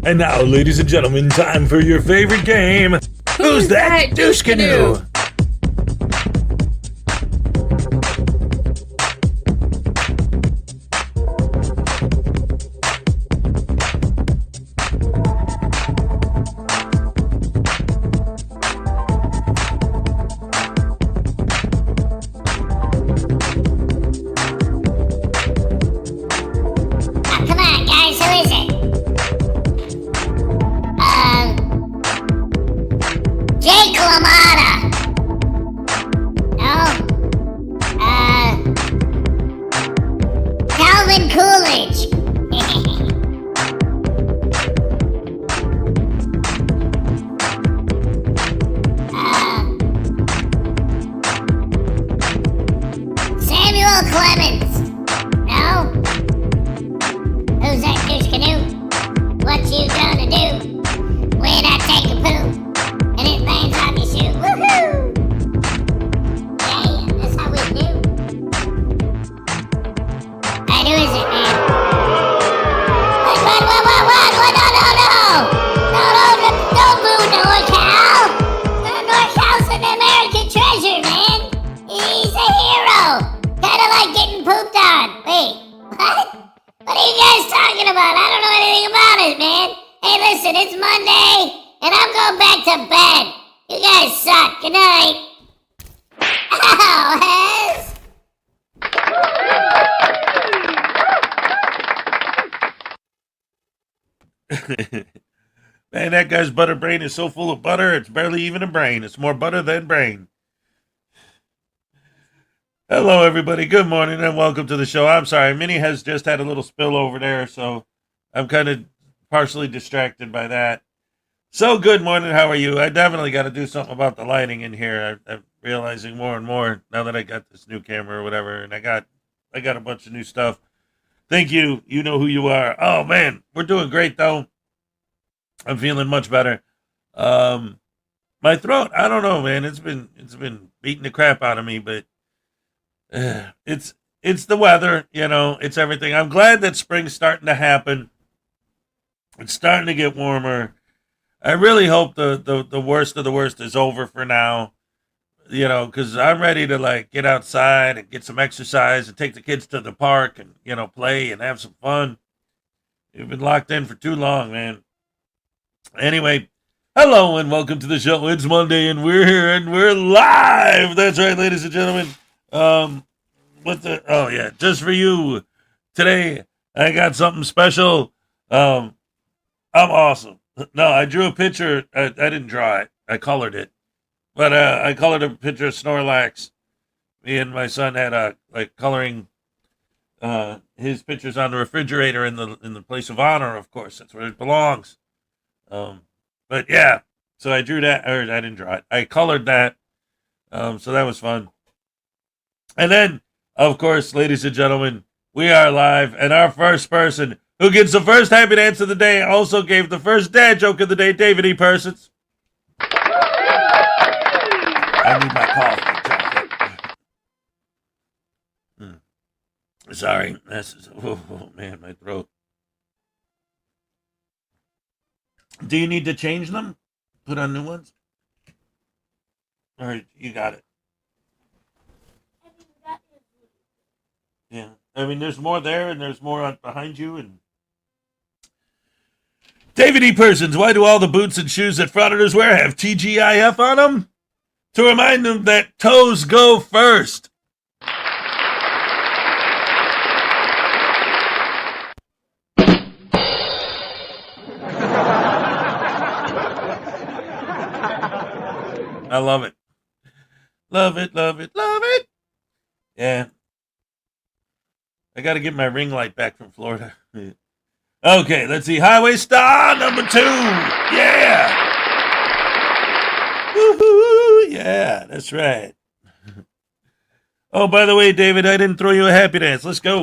And now, ladies and gentlemen, time for your favorite game. Who's that douche canoe? Man, that guy's butter brain is so full of butter, it's barely even a brain. It's more butter than brain. Hello, everybody. Good morning and welcome to the show. I'm sorry, Minnie has just had a little spill over there, so I'm kind of partially distracted by that. So, good morning. How are you? I definitely got to do something about the lighting in here. I'm realizing more and more now that I got this new camera or whatever, and I got a bunch of new stuff. Thank you. You know who you are. Oh, man. We're doing great, though. I'm feeling much better. My throat, I don't know, man. It's been beating the crap out of me, but it's the weather, you know. It's everything. I'm glad that spring's starting to happen. It's starting to get warmer. I really hope the worst of the worst is over for now, you know, because I'm ready to, like, get outside and get some exercise and take the kids to the park and, you know, play and have some fun. We've been locked in for too long, man. Anyway, hello and welcome to the show. It's Monday and we're here and we're live. That's right, ladies and gentlemen. Oh yeah, just for you today, I got something special. I'm awesome. No, I drew a picture. I didn't draw it. I colored it. But I colored a picture of Snorlax. Me and my son had coloring his pictures on the refrigerator in the place of honor, of course. That's where it belongs. But yeah, so I drew that, or I didn't draw it. I colored that. So that was fun. And then, of course, ladies and gentlemen, we are live, and our first person who gets the first happy dance of the day also gave the first dad joke of the day, David E. Persons. I need my coffee. Sorry, oh man, my throat. Do you need to change them? Put on new ones? Or you got it? Yeah. I mean, there's more there, and there's more behind you. And David E. Persons, why do all the boots and shoes that frauditors wear have TGIF on them? To remind them that toes go first. I love it. Love it, love it, love it. Yeah. I got to get my ring light back from Florida. Okay, let's see. Highway star number 2. Yeah. Woohoo. Yeah, that's right. Oh, by the way, David, I didn't throw you a happy dance. Let's go.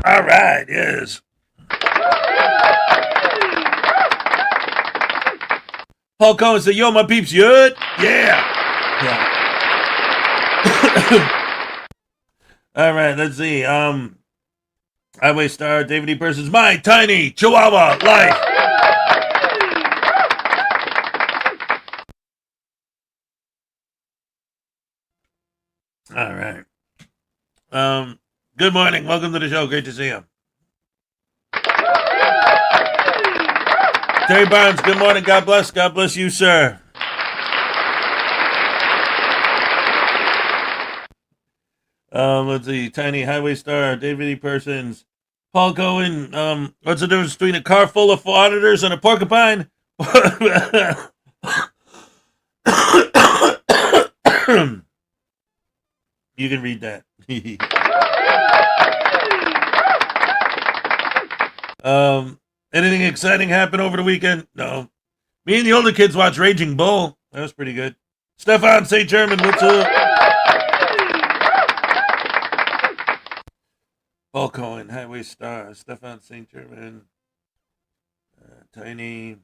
All right, yes. Paul Collins said, yo, my peeps, yud? Yeah. All right, let's see. Highway Star, David E. Persons, My Tiny Chihuahua Life. All right. Good morning. Welcome to the show. Great to see you. Terry Barnes, good morning. God bless. God bless you, sir. Let's see. Tiny Highway Star, David E. Persons, Paul Cohen. What's the difference between a car full of frauditors and a porcupine? You can read that. Anything exciting happen over the weekend? No. Me and the older kids watched Raging Bull. That was pretty good. Stefan St. German, what's up? Paul Cohen, Highway Star, Stefan St. German, Tiny.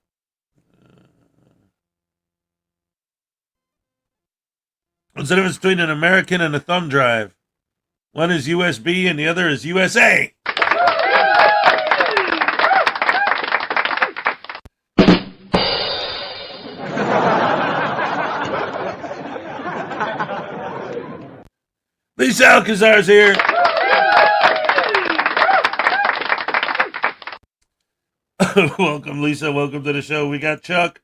What's the difference between an American and a thumb drive? One is USB and the other is USA. Lisa Alcazar's here. Welcome, Lisa. Welcome to the show. We got Chuck.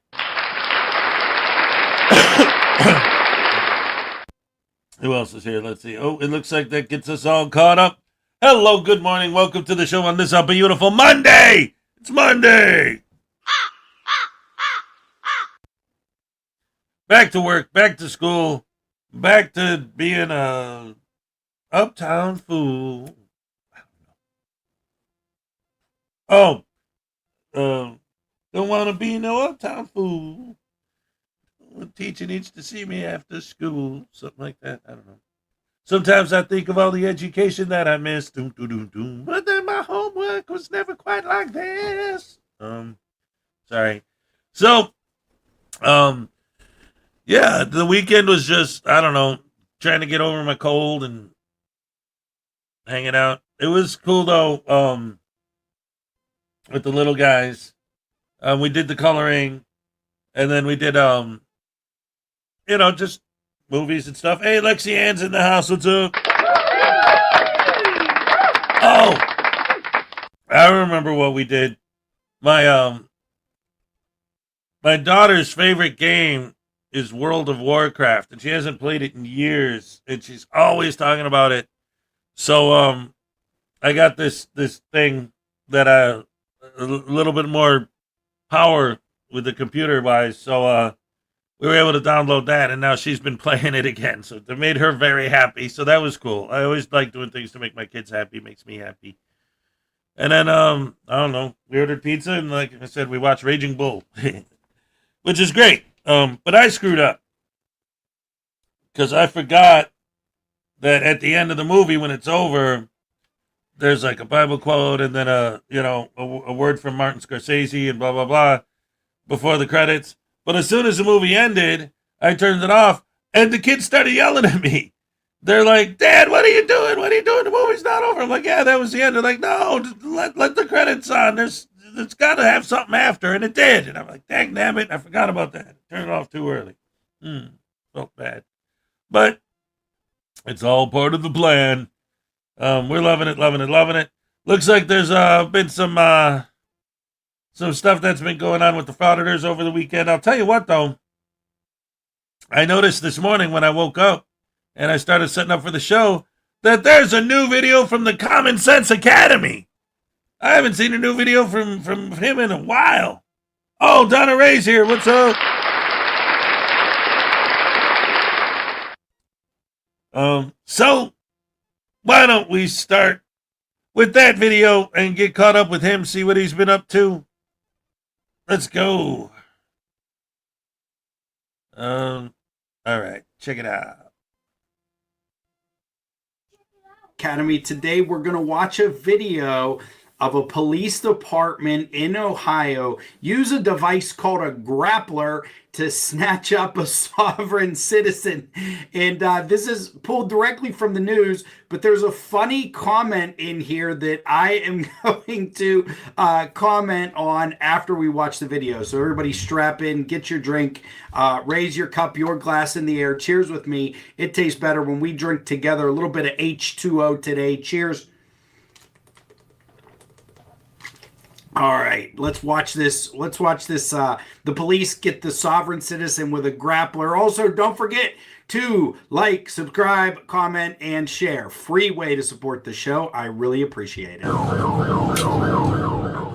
Who else is here? Let's see. Oh, it looks like that gets us all caught up. Hello, good morning. Welcome to the show on this beautiful Monday. It's Monday. Back to work, back to school, back to being a uptown fool. Oh, don't want to be no uptown fool. Teacher needs to see me after school. Something like that. I don't know. Sometimes I think of all the education that I missed. But then my homework was never quite like this. Sorry. So, yeah, the weekend was just, I don't know, trying to get over my cold and hanging out. It was cool though, with the little guys. We did the coloring, and then we did, just movies and stuff. Hey, Lexi Ann's in the house. What's up? Oh, I remember what we did. My daughter's favorite game is World of Warcraft, and she hasn't played it in years, and she's always talking about it. So, I got this thing that a little bit more power with the computer wise. So, we were able to download that, and now she's been playing it again. So it made her very happy. So that was cool. I always like doing things to make my kids happy. It makes me happy. And then, I don't know, we ordered pizza, and like I said, we watched Raging Bull, which is great. But I screwed up because I forgot that at the end of the movie, when it's over, there's like a Bible quote and then a word from Martin Scorsese and blah, blah, blah before the credits. But as soon as the movie ended, I turned it off, and the kids started yelling at me. They're like, Dad, what are you doing? What are you doing? The movie's not over. I'm like, yeah, that was the end. They're like, no, just let the credits on. It's got to have something after, and it did. And I'm like, dang, damn it, I forgot about that. Turned it off too early. Felt bad. But it's all part of the plan. We're loving it, loving it, loving it. Looks like there's been some stuff that's been going on with the Frauditors over the weekend. I'll tell you what, though. I noticed this morning when I woke up and I started setting up for the show that there's a new video from the Common Sense Academy. I haven't seen a new video from him in a while. Oh, Donna Ray's here. What's up? So why don't we start with that video and get caught up with him, see what he's been up to? Let's go. All right, check it out. Academy. Today we're going to watch a video of a police department in Ohio use a device called a grappler to snatch up a sovereign citizen. And this is pulled directly from the news, but there's a funny comment in here that I am going to comment on after we watch the video. So everybody strap in, get your drink, raise your cup, your glass in the air. Cheers with me. It tastes better when we drink together. A little bit of H2O today. Cheers. All right, let's watch this. Let's watch this. The police get the sovereign citizen with a grappler. Also, don't forget to like, subscribe, comment, and share. Free way to support the show. I really appreciate it.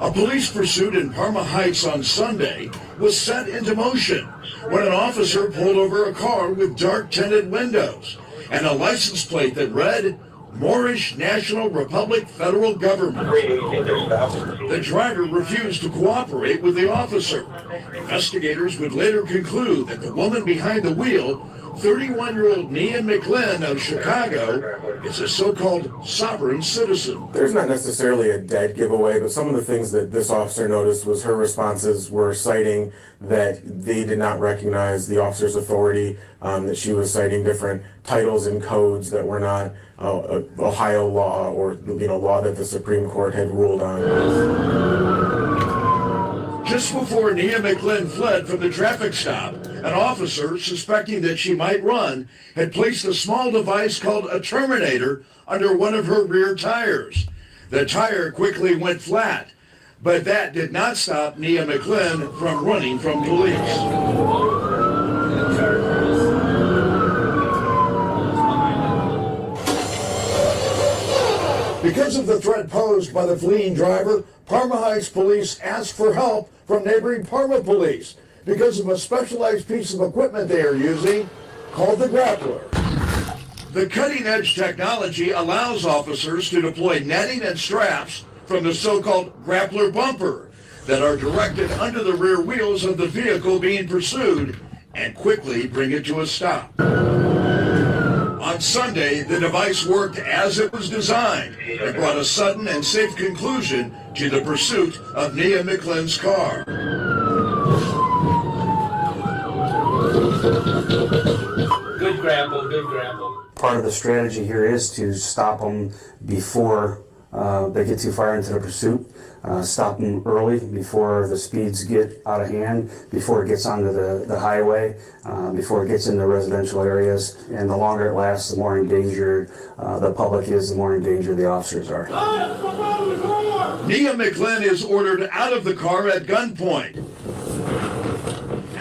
A police pursuit in Parma Heights on Sunday was set into motion when an officer pulled over a car with dark tinted windows and a license plate that read, Moorish National Republic Federal Government. The driver refused to cooperate with the officer. Investigators would later conclude that the woman behind the wheel, 31-year-old Nia McLean of Chicago, is a so-called sovereign citizen. There's not necessarily a dead giveaway, but some of the things that this officer noticed was her responses were citing that they did not recognize the officer's authority, that she was citing different titles and codes that were not Ohio law or law that the Supreme Court had ruled on. Just before Nia McLean fled from the traffic stop, an officer, suspecting that she might run, had placed a small device called a terminator under one of her rear tires. The tire quickly went flat, but that did not stop Nia McLean from running from police. Because of the threat posed by the fleeing driver, Parma Heights police asked for help from neighboring Parma police because of a specialized piece of equipment they are using called the grappler. The cutting-edge technology allows officers to deploy netting and straps from the so-called grappler bumper that are directed under the rear wheels of the vehicle being pursued and quickly bring it to a stop. On Sunday, the device worked as it was designed and brought a sudden and safe conclusion to the pursuit of Nia McLean's car. Good grapple, good grapple. Part of the strategy here is to stop them before they get too far into the pursuit. Stop them early before the speeds get out of hand, before it gets onto the highway, before it gets into residential areas. And the longer it lasts, the more endangered the public is, the more endangered the officers are. Nia McLean is ordered out of the car at gunpoint.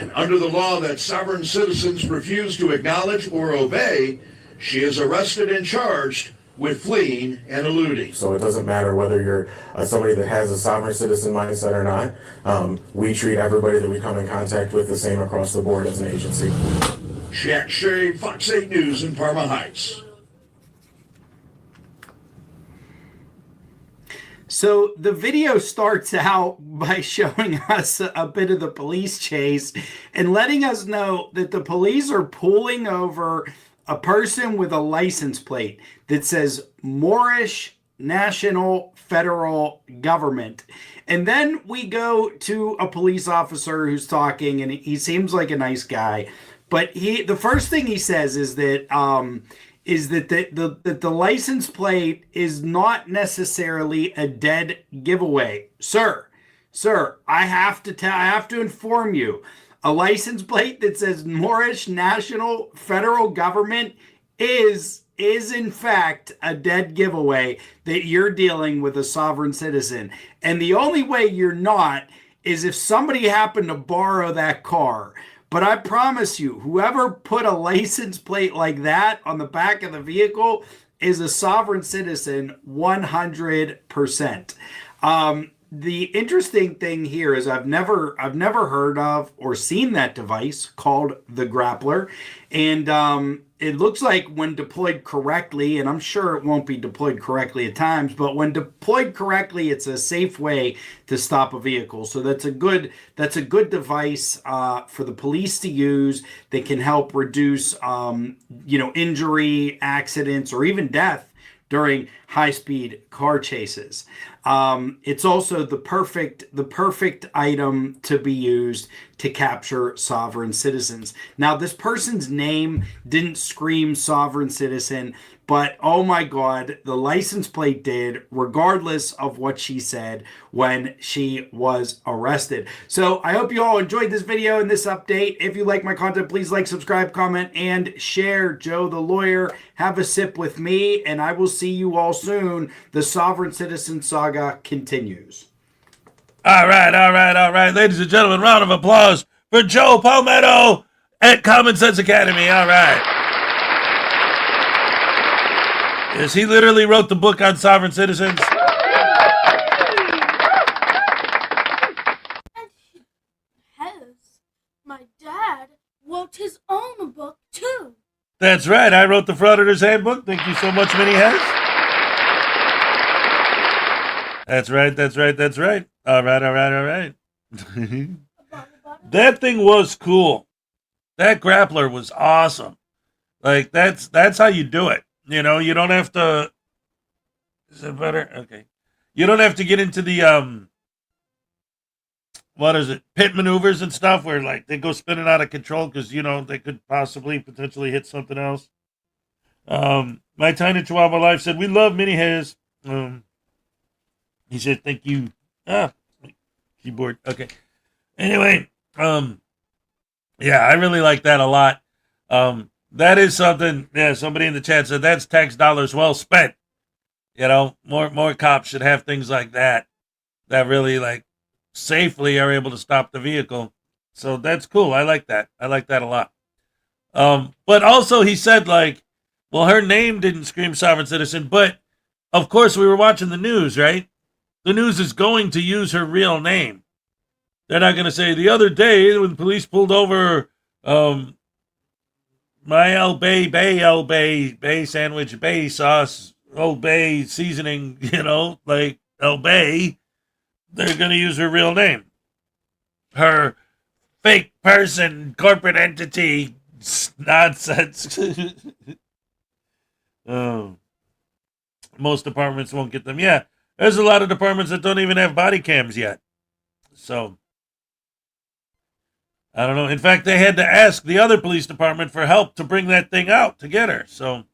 And under the law that sovereign citizens refuse to acknowledge or obey, she is arrested and charged with fleeing and eluding. So it doesn't matter whether you're somebody that has a sovereign citizen mindset or not. We treat everybody that we come in contact with the same across the board as an agency. Jack Shea, Fox 8 News in Parma Heights. So the video starts out by showing us a bit of the police chase and letting us know that the police are pulling over a person with a license plate that says Moorish National Federal Government. And then we go to a police officer who's talking, and he seems like a nice guy. But the first thing he says is that the license plate is not necessarily a dead giveaway. Sir, I have to inform you. A license plate that says Moorish National Federal Government is in fact a dead giveaway that you're dealing with a sovereign citizen. And the only way you're not is if somebody happened to borrow that car. But I promise you, whoever put a license plate like that on the back of the vehicle is a sovereign citizen 100%. The interesting thing here is I've never heard of or seen that device called the grappler, and it looks like when deployed correctly, and I'm sure it won't be deployed correctly at times, but when deployed correctly, it's a safe way to stop a vehicle. So that's a good device for the police to use that can help reduce injury, accidents, or even death during high-speed car chases. It's also the perfect item to be used to capture sovereign citizens. Now, this person's name didn't scream sovereign citizen, but oh my God, the license plate did, regardless of what she said when she was arrested. So I hope you all enjoyed this video and this update. If you like my content, please like, subscribe, comment, and share. Joe the lawyer, have a sip with me, and I will see you all soon. The sovereign citizen saga continues. All right. Ladies and gentlemen, round of applause for Joe Palmetto at Common Sense Academy. All right. Yes, he literally wrote the book on sovereign citizens. And he has. My dad wrote his own book too. That's right. I wrote the Frauditors Handbook. Thank you so much, Minnie Hez. That's right. All right. That thing was cool. That grappler was awesome. Like, that's how you do it. You know, you don't have to. Is it better? Okay. You don't have to get into the what is it? Pit maneuvers and stuff where like they go spinning out of control because you know they could potentially hit something else. My tiny Chihuahua Life said we love Mini Hairs. He said thank you. Keyboard. Okay. Anyway, yeah, I really like that a lot. That is something. Yeah, somebody in the chat said that's tax dollars well spent. You know, more cops should have things like that really like safely are able to stop the vehicle. So that's cool. I like that. I like that a lot. But also he said like, well, her name didn't scream sovereign citizen, but of course we were watching the news, right? The news is going to use her real name. They're not going to say the other day when the police pulled over my Old Bay sandwich, Bay sauce, Old Bay seasoning, you know, like El Bay, they're going to use her real name. Her fake person, corporate entity nonsense. Most departments won't get them. Yeah, there's a lot of departments that don't even have body cams yet. So I don't know. In fact, they had to ask the other police department for help to bring that thing out to get her. So,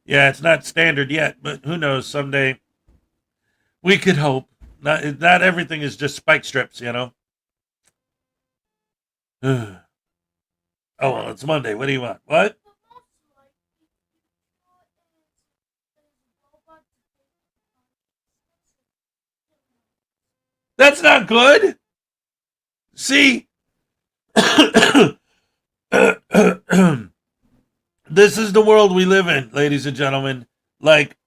yeah, it's not standard yet, but who knows? Someday we could hope. Not everything is just spike strips, you know? Oh, well, it's Monday. What do you want? What? That's not good. See? This is the world we live in, ladies and gentlemen. Like,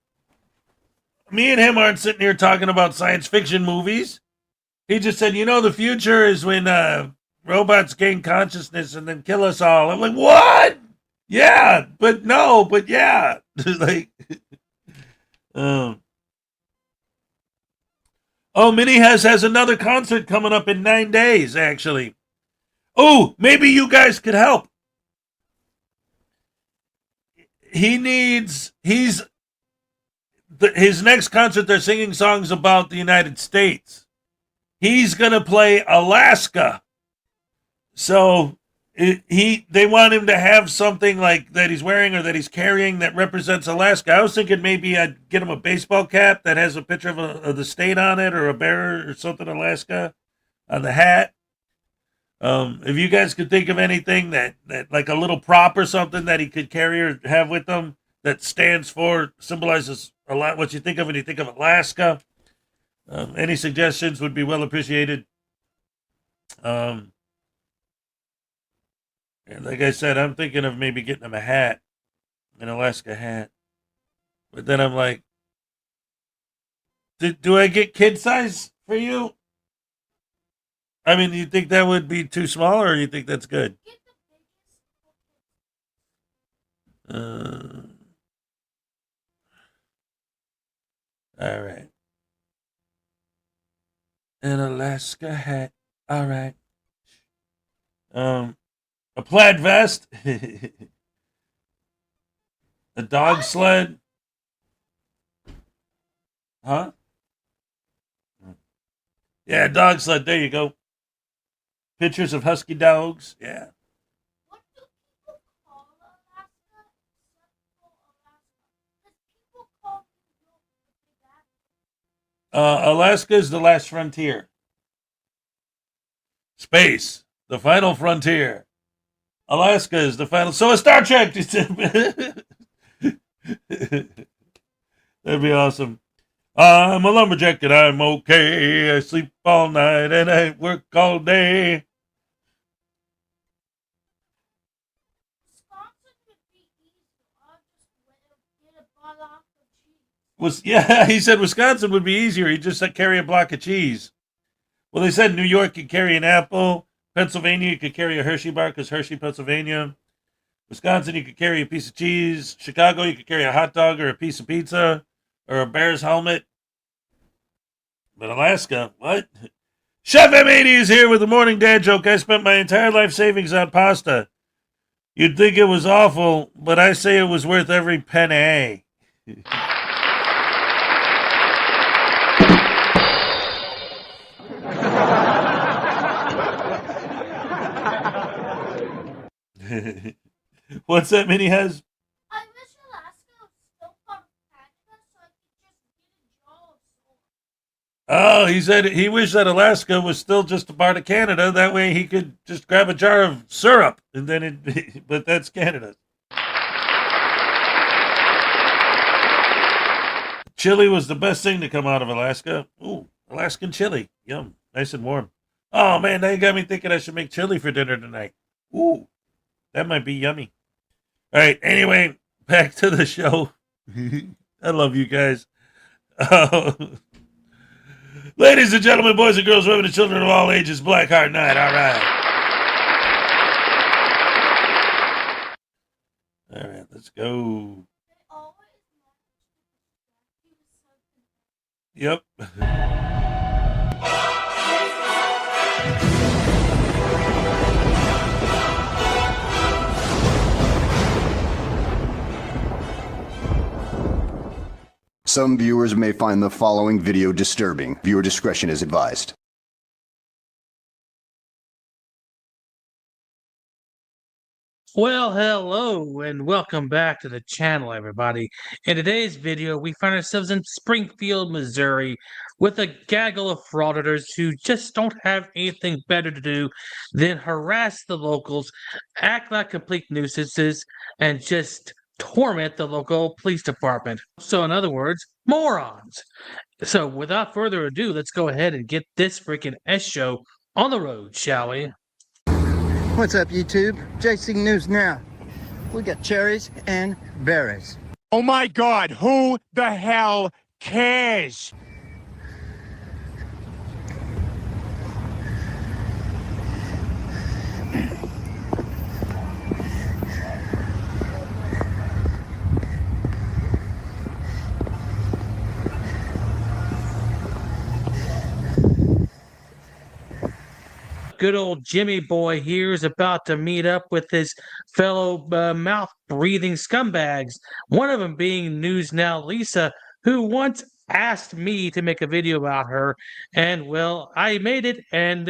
me and him aren't sitting here talking about science fiction movies. He just said, you know, the future is when robots gain consciousness and then kill us all. I'm like, what? Yeah, but no, but yeah. Like, oh, Minnie has another concert coming up in 9 days, actually. Oh, maybe you guys could help. His next concert, they're singing songs about the United States. He's going to play Alaska. So they want him to have something like that he's wearing or that he's carrying that represents Alaska. I was thinking maybe I'd get him a baseball cap that has a picture of the state on it or a bear or something, Alaska, on the hat. If you guys could think of anything that like a little prop or something that he could carry or have with him that symbolizes a lot what you think of when you think of Alaska. Any suggestions would be well appreciated. And like I said, I'm thinking of maybe getting him a hat, an Alaska hat. But then I'm like, do I get kid size for you? I mean, you think that would be too small, or you think that's good? All right. An Alaska hat. All right. A plaid vest. A dog sled. Huh? Yeah, dog sled. There you go. Pictures of husky dogs. Yeah. What do people call Alaska? Central Alaska. Because people call New York the Big Apple. Alaska is the last frontier. Space, the final frontier. Alaska is the final. So a Star Trek. That'd be awesome. I'm a lumberjack and I'm okay. I sleep all night and I work all day. Wisconsin would be easy. I'll just get a block of cheese. Yeah, he said Wisconsin would be easier. He'd just carry a block of cheese. Well, they said New York could carry an apple. Pennsylvania, you could carry a Hershey bar because Hershey, Pennsylvania. Wisconsin, you could carry a piece of cheese. Chicago, you could carry a hot dog or a piece of pizza or a Bears helmet. But Alaska, what? Chef M80 is here with the morning dad joke. I spent my entire life savings on pasta. You'd think it was awful, but I say it was worth every penny. What's that Minnie has? I wish Alaska was still part of Canada so I could just get a jar of salt. Oh, he said he wished that Alaska was still just a part of Canada. That way he could just grab a jar of syrup and then it. But that's Canada. Chili was the best thing to come out of Alaska. Ooh, Alaskan chili. Yum. Nice and warm. Oh, man, now you got me thinking I should make chili for dinner tonight. Ooh, that might be yummy. All right, anyway, back to the show. I love you guys. Ladies and gentlemen, boys and girls, women and children of all ages, Black Heart Night. All right. All right, let's go. They always manage to distract you with something. Yep. Some viewers may find the following video disturbing. Viewer discretion is advised. Well, hello and welcome back to the channel, everybody. In today's video, we find ourselves in Springfield, Missouri, with a gaggle of frauditors who just don't have anything better to do than harass the locals, act like complete nuisances, and just torment the local police department. So, in other words, morons. So, without further ado, let's go ahead and get this freaking S show on the road, shall we? What's up, YouTube? JC News Now. We got cherries and berries. Oh my God, who the hell cares? Good old Jimmy boy here is about to meet up with his fellow mouth-breathing scumbags. One of them being News Now Lisa, who once asked me to make a video about her, and well, I made it, and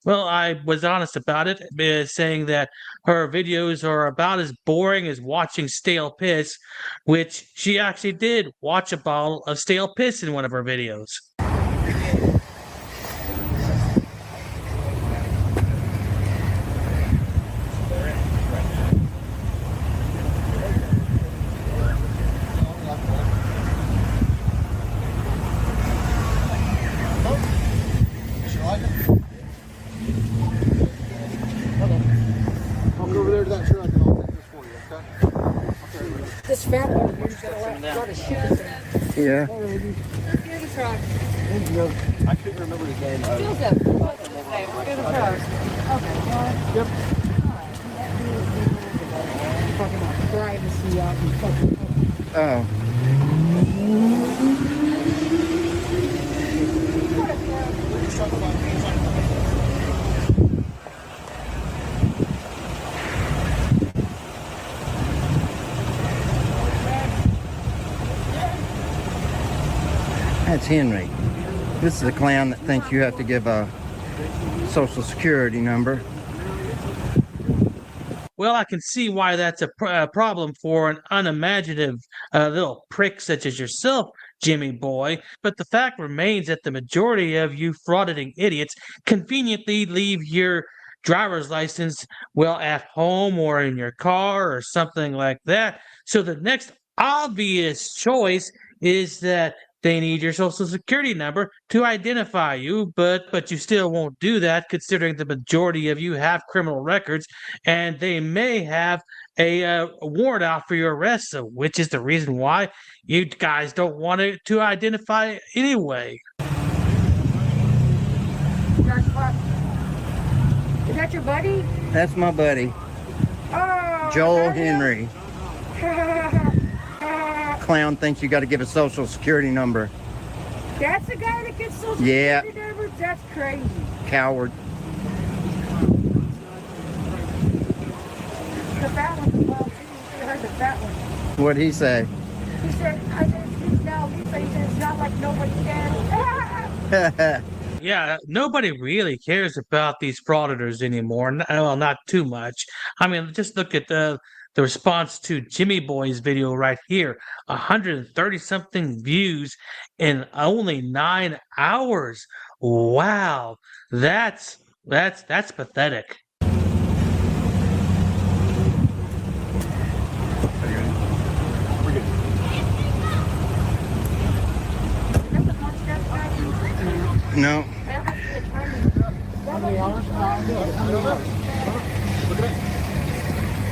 well, I was honest about it, saying that her videos are about as boring as watching stale piss, which she actually did watch a bottle of stale piss in one of her videos. This fat one here's got a lot of shit in there. Yeah. Here's the truck. I couldn't remember the game. Feels good. Here's the truck. Okay. Yep. Talking about privacy out in fucking. Oh. That's Henry. This is the clown that thinks you have to give a social security number. Well, I can see why that's a problem for an unimaginative little prick such as yourself, Jimmy boy. But the fact remains that the majority of you frauditing idiots conveniently leave your driver's license, well, at home or in your car or something like that. So the next obvious choice is that they need your social security number to identify you, but you still won't do that considering the majority of you have criminal records and they may have a warrant out for your arrest, so which is the reason why you guys don't want it to identify anyway. Is that your buddy? That's my buddy, Oh, Joel there you Henry. Clown thinks you got to give a social security number. That's the guy that gets social Yeah. security numbers? That's crazy. Coward. The fat one's involved too. You should have heard the fat one. What'd he say? He said, I didn't speak now. He said, it's not like nobody cares. Yeah, nobody really cares about these frauditors anymore. Well, not too much. I mean, just look at the response to Jimmy Boy's video right here. 130 something views in only 9 hours. Wow, that's pathetic. No.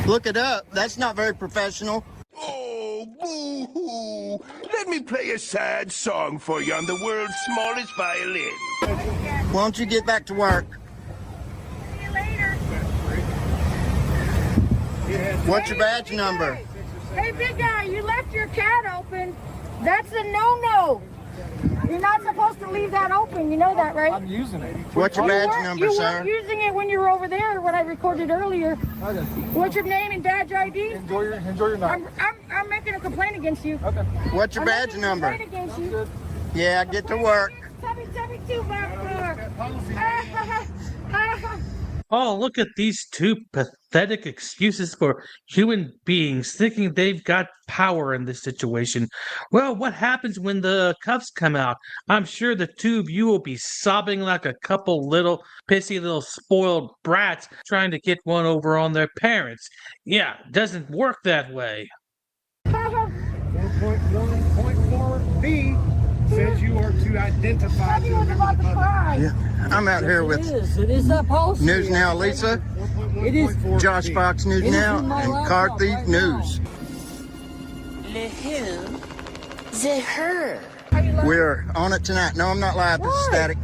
Look it up. That's not very professional. Oh, boo-hoo. Let me play a sad song for you on the world's smallest violin. Why don't you get back to work? See you later. What's your badge number? Hey, big guy, you left your cat open. That's a no-no. You're not supposed to leave that open. You know that, right? I'm using it. What's your badge number, you sir? weren't using it when you were over there when I recorded earlier. What's your name and badge ID? Enjoy your night. I'm making a complaint against you. Okay. What's your badge making a number? complaint against you. Yeah, get to work. Tell me too, Oh, look at these two pathetic excuses for human beings thinking they've got power in this situation. Well, what happens when the cuffs come out? I'm sure the two of you will be sobbing like a couple little pissy little spoiled brats trying to get one over on their parents. Yeah, it doesn't work that way. 4.1.4B says you are to identify. Yeah, I'm out here with It is that policy. News Now Lisa, It is. Josh Fox News Now, and Car Thief News. Le who? The her. We're on it tonight. No, I'm not live. This is static.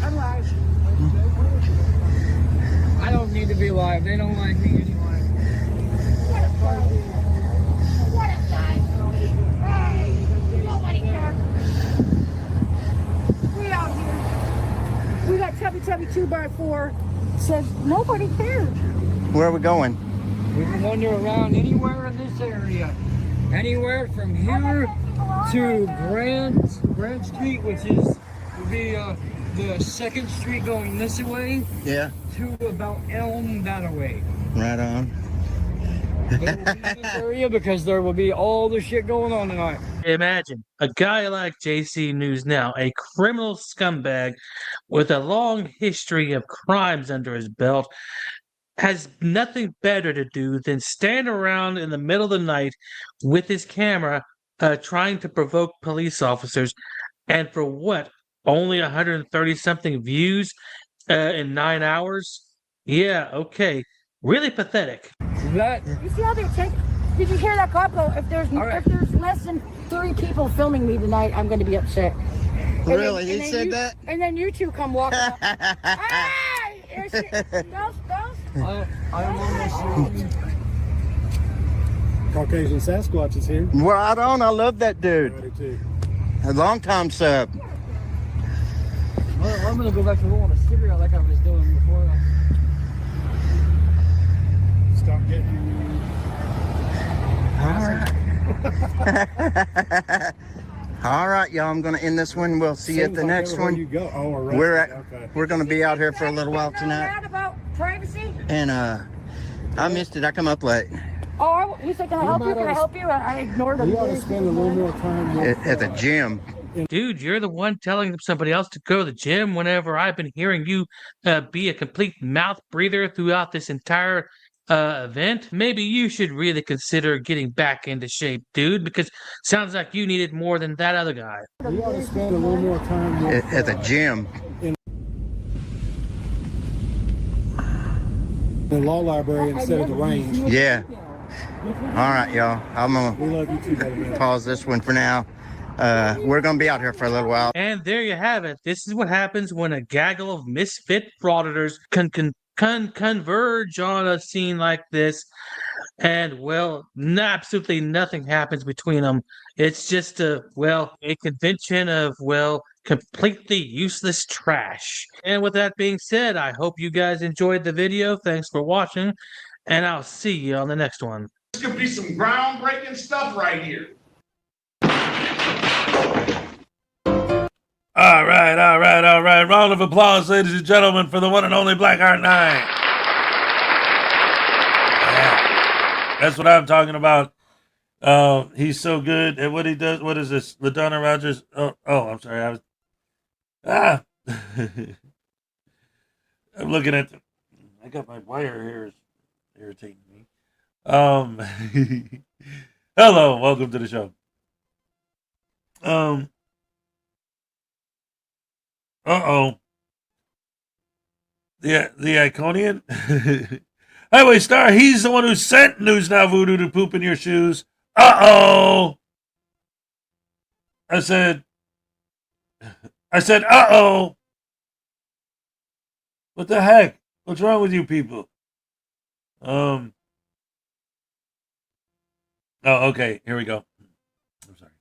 I'm live. I don't need to be live. They don't like me anyway. What a guy. Hey, nobody cares. We out here. We got Tubby 2x4. Says nobody cares. Where are we going? We can wander around anywhere in this area. Anywhere from here to Grand Street, which is would be the 2nd Street going this way, Yeah, to about Elm that way. right on. But we'll be in this area because there will be all the shit going on tonight. Imagine a guy like JC News Now, a criminal scumbag with a long history of crimes under his belt, has nothing better to do than stand around in the middle of the night with his camera trying to provoke police officers. And for what? Only 130 something views in 9 hours? Yeah, okay. Really pathetic. That You see how they're taking? Did you hear that cop go? If there's less than 3 people filming me tonight, I'm going to be upset. Really? He said that? And then you two come walking up. Hey! Ghost. I am on this. Caucasian Sasquatch is here. Right on. I love that I dude. do too. A long time sub. Well, I'm gonna go back to rolling a cigarette like I was doing before. Stop getting. All right. All right, y'all. I'm going to end this one. We'll see you at the next one. We're going to be out here for a little while tonight. About privacy? And I missed it. I come up late. Oh, you said, can I help you? Can I help you? I ignored him. You ought to spend a little more time At the gym. Dude, you're the one telling somebody else to go to the gym whenever I've been hearing you be a complete mouth breather throughout this entire event. Maybe you should really consider getting back into shape, dude, because sounds like you needed more than that other guy. You ought to spend a little more time At the gym. in the law library instead of the range. Yeah. All right, y'all. I'm going We love you too, baby. to pause this one for now. We're going to be out here for a little while. And there you have it. This is what happens when a gaggle of misfit frauditors can converge on a scene like this. And, well, absolutely nothing happens between them. It's just a convention of, completely useless trash. And with that being said, I hope you guys enjoyed the video. Thanks for watching, and I'll see you on the next one. This could be some groundbreaking stuff right here. All right. Round of applause, ladies and gentlemen, for the one and only Blackheart 9. Yeah, that's what I'm talking about. He's so good at what he does. What is this? LaDonna Rogers. Oh, I'm sorry. I'm looking at I got my wire here is irritating me. Hello, welcome to the show. The Iconian? Highway Star, he's the one who sent News Now Voodoo to poop in your shoes. I said, uh-oh. What the heck? What's wrong with you people? Oh, okay. Here we go. I'm sorry.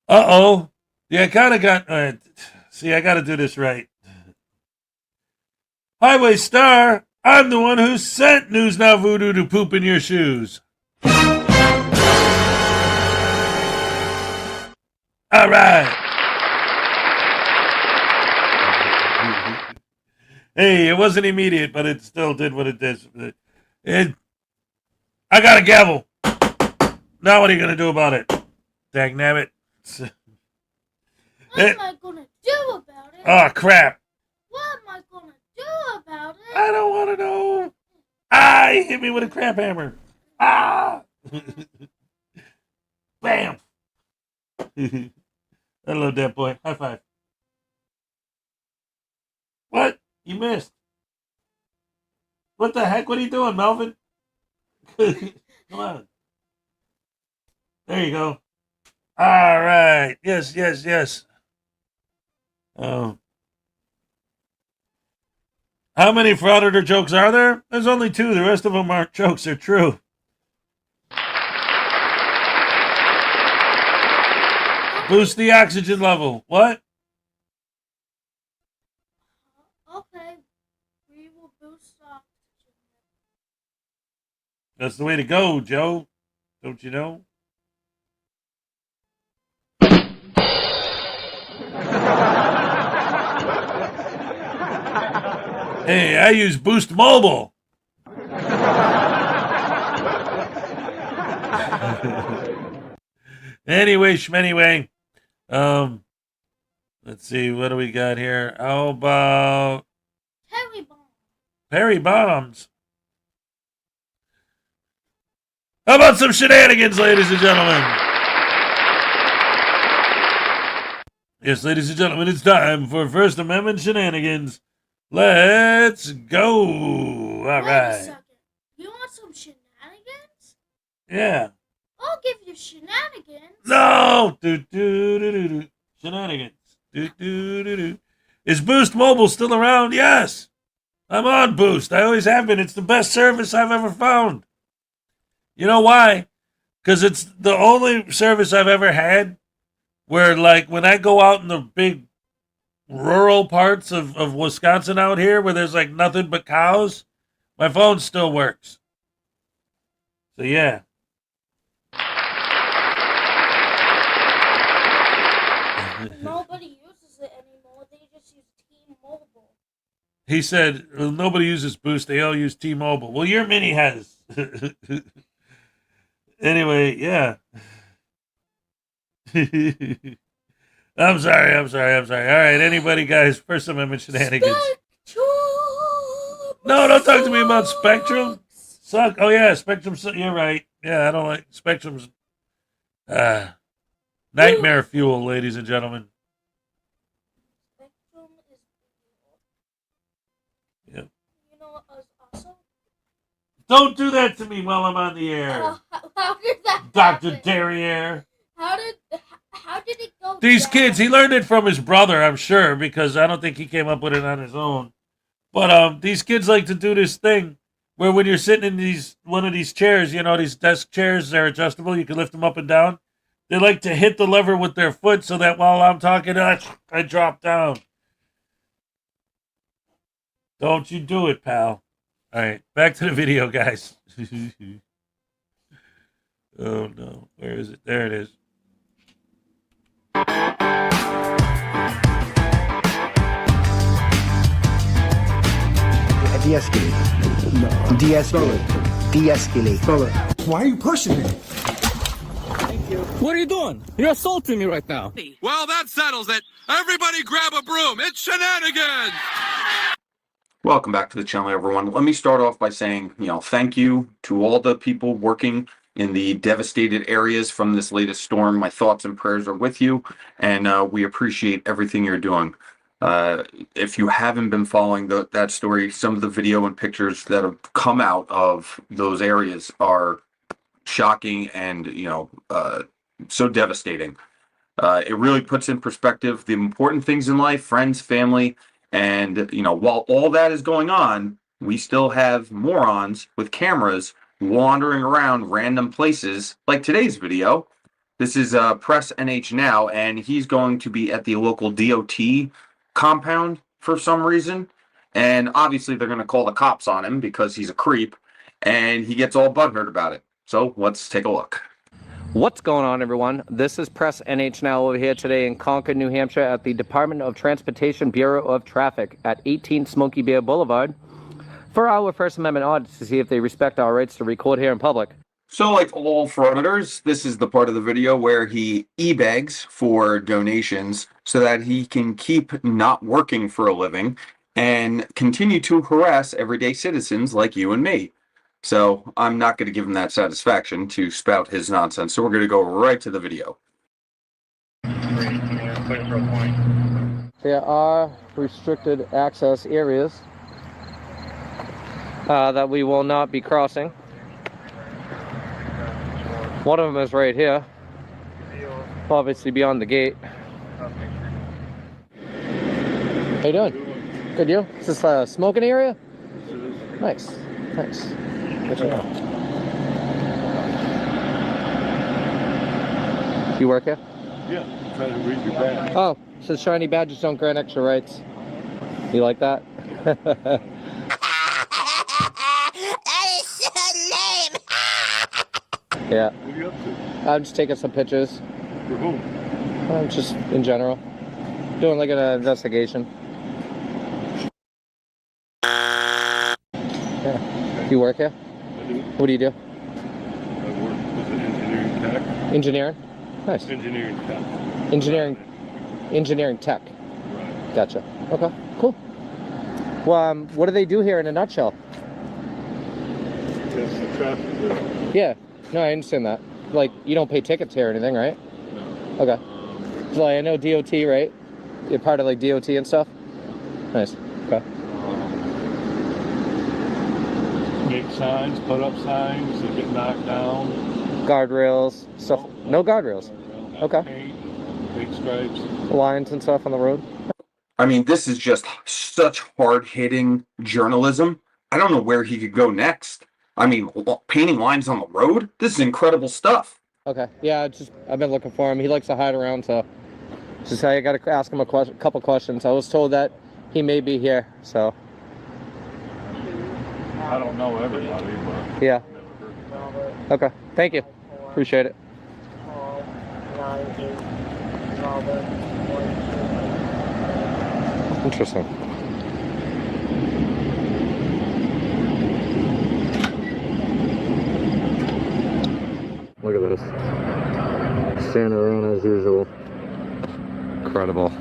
Uh-oh. Yeah, I kind of got... see, I got to do this right. Highway Star, I'm the one who sent News Now Voodoo to poop in your shoes. All right. Hey, it wasn't immediate, but it still did what it did. I got a gavel. Now what are you going to do about it? Dagnabbit. What am I gonna do about it? Oh, crap. What am I gonna do about it? I don't want to know. Ah, he hit me with a crap hammer. Ah. Bam. I love that boy. High five. What? You missed. What the heck? What are you doing, Melvin? Come on. There you go. All right. Yes. How many Frauditor jokes are there? There's only 2. The rest of them aren't jokes. They're true. Boost the oxygen level. What? Okay, we will boost oxygen. That's the way to go, Joe. Don't you know? Hey, I use Boost Mobile. Anyway. Let's see, what do we got here? How about Perry Bombs? How about some shenanigans, ladies and gentlemen? Yes, ladies and gentlemen, it's time for First Amendment shenanigans. Let's go. All right. Wait a second. You want some shenanigans? Yeah. I'll give you shenanigans. No. Shenanigans. Is Boost Mobile still around? Yes. I'm on Boost. I always have been. It's the best service I've ever found. You know why? Because it's the only service I've ever had where, like, when I go out in the big rural parts of Wisconsin out here where there's, like, nothing but cows, my phone still works. So, yeah. Nobody uses it anymore. They just use T-Mobile. He said, well, nobody uses Boost. They all use T-Mobile. Well, your Mini has. Anyway, yeah. I'm sorry. All right, anybody, guys, First Amendment shenanigans. No, don't talk to me about Spectrum. Suck. Oh, yeah, Spectrum. You're right. Yeah, I don't like Spectrum's nightmare fuel, ladies and gentlemen. Spectrum is Yep. You know what was awesome? Don't do that to me while I'm on the air. How did that Dr. happen? Derriere. How did it go These down? kids, he learned it from his brother, I'm sure, because I don't think he came up with it on his own. But these kids like to do this thing where when you're sitting in one of these chairs, you know, these desk chairs, they're adjustable, you can lift them up and down. They like to hit the lever with their foot so that while I'm talking, I drop down. Don't you do it, pal. All right, back to the video, guys. Oh, no. Where is it? There it is. De-escalate. No. De-escalate. De-escalate. Why are you pushing me? What are you doing? You're assaulting me right now. Well, that settles it. Everybody grab a broom. It's shenanigans. Welcome back to the channel, everyone. Let me start off by saying, thank you to all the people working in the devastated areas from this latest storm. My thoughts and prayers are with you, and we appreciate everything you're doing. If you haven't been following that story, some of the video and pictures that have come out of those areas are shocking and, so devastating. It really puts in perspective the important things in life, friends, family, and, while all that is going on, we still have morons with cameras wandering around random places like today's video. This is Press NH Now, and he's going to be at the local DOT compound for some reason. And obviously they're going to call the cops on him because he's a creep, and he gets all butthurt about it. So let's take a look. What's going on, everyone? This is Press NH Now over here today in Concord, New Hampshire at the Department of Transportation Bureau of Traffic at 18 Smoky Bear Boulevard for our First Amendment audit to see if they respect our rights to record here in public. So like all frauditors, this is the part of the video where he e-begs for donations so that he can keep not working for a living and continue to harass everyday citizens like you and me. So I'm not going to give him that satisfaction to spout his nonsense. So we're going to go right to the video. There are restricted access areas that we will not be crossing. One of them is right here, obviously beyond the gate. How you doing? Good, you? Is this a smoking area? Nice, thanks. Good to know. You work here? Yeah, I'm trying to read your badge. Oh, it says shiny badges don't grant extra rights. You like that? That is so lame. Yeah. What are you up to? I'm just taking some pictures. For whom? Just in general. Doing like an investigation. Yeah. You work here? I do. What do you do? I work as an engineering tech. Engineering? Nice. Engineering tech. Engineering tech. Right. Gotcha. Okay, cool. Well, what do they do here in a nutshell? That's the traffic there. Yeah. No, I understand that. Like, you don't pay tickets here or anything, right? No. Okay. So, like, I know DOT, right? You're part of, like, DOT and stuff? Nice. Okay. Make signs, put up signs, they get knocked down. Guardrails, stuff. No guardrails. Okay. Paint, big stripes. Lines and stuff on the road. I mean, this is just such hard-hitting journalism. I don't know where he could go next. I mean, painting lines on the road? This is incredible stuff. Okay. Yeah, I've been looking for him. He likes to hide around, so just I got to ask him a couple questions. I was told that he may be here, so. I don't know everybody, but Yeah. Okay. Thank you. Appreciate it. Interesting. Look at this. Standing around as usual. Incredible.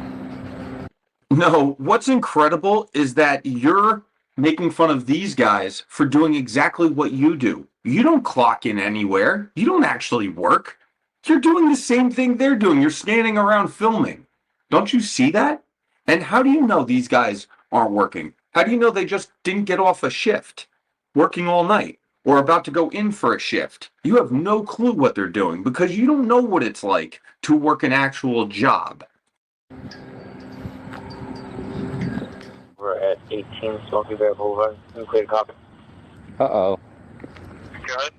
No, what's incredible is that you're making fun of these guys for doing exactly what you do. You don't clock in anywhere. You don't actually work. You're doing the same thing they're doing. You're standing around filming. Don't you see that? And how do you know these guys aren't working? How do you know they just didn't get off a shift, working all night, or about to go in for a shift? You have no clue what they're doing because you don't know what it's like to work an actual job. We're at 18 Smoky Bear Boulevard. Clear copy. Uh-oh. Go ahead.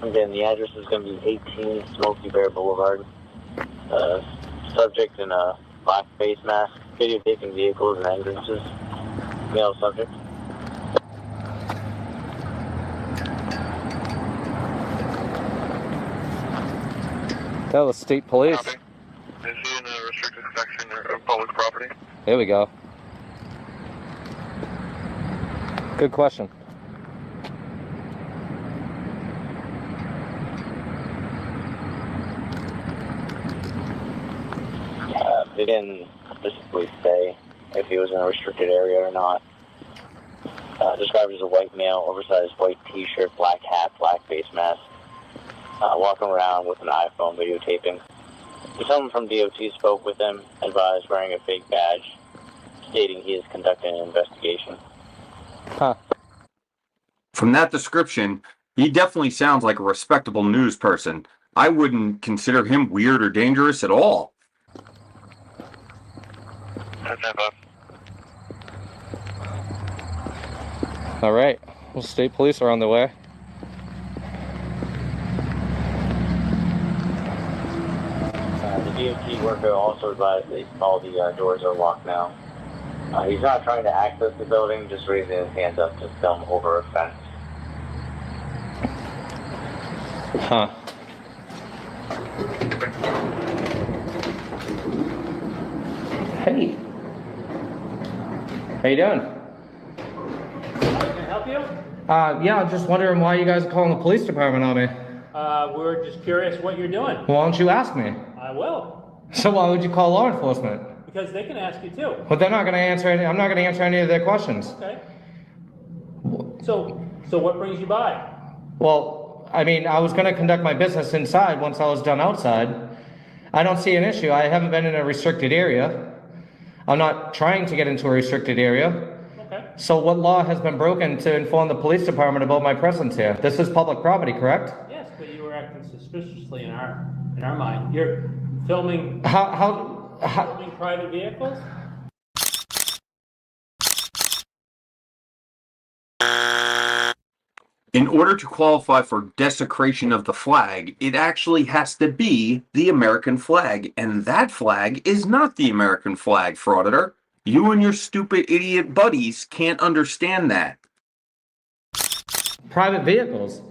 Again, the address is going to be 18 Smoky Bear Boulevard. Subject in a black face mask, videotaping vehicles and entrances. Male subject. That was state police. Copy. Is he in a restricted section of public property? There we go. Good question. They didn't specifically say if he was in a restricted area or not. Described as a white male, oversized white t-shirt, black hat, black face mask, walking around with an iPhone videotaping. Someone from DOT spoke with him, advised wearing a fake badge, stating he is conducting an investigation. Huh. From that description, he definitely sounds like a respectable news person. I wouldn't consider him weird or dangerous at all. All right. Well, state police are on the way. The DOT worker also advised that all the doors are locked now. He's not trying to access the building, just raising his hands up to film over a fence. Huh. Hey. How you doing? Can I help you? Yeah, I'm just wondering why you guys are calling the police department on me. We're just curious what you're doing. Why don't you ask me? I will. So why would you call law enforcement? Because they can ask you too. But they're not going to answer any. I'm not going to answer any of their questions. Okay. So what brings you by? Well, I mean, I was going to conduct my business inside once I was done outside. I don't see an issue. I haven't been in a restricted area. I'm not trying to get into a restricted area. Okay. So what law has been broken to inform the police department about my presence here? This is public property, correct? Yes, but you were acting suspiciously in our mind. You're filming. Filming private vehicles. In order to qualify for desecration of the flag, it actually has to be the American flag, and that flag is not the American flag, Frauditor. You and your stupid idiot buddies can't understand that. Private vehicles.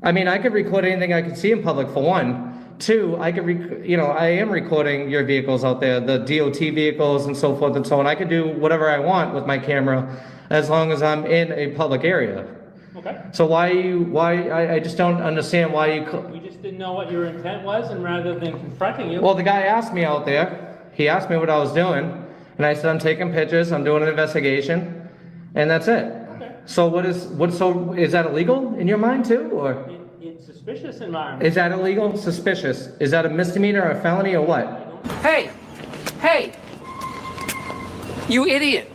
I mean, I could record anything I could see in public, for one. Two, I could, I am recording your vehicles out there, the DOT vehicles and so forth and so on. I could do whatever I want with my camera as long as I'm in a public area. Okay. So I just don't understand why you... We just didn't know what your intent was, and rather than confronting you... Well, the guy asked me out there, he asked me what I was doing, and I said, I'm taking pictures, I'm doing an investigation, and that's it. Okay. So is that illegal in your mind too, or? It's suspicious in my mind. Is that illegal? Suspicious. Is that a misdemeanor or a felony or what? Hey! Hey! You idiot!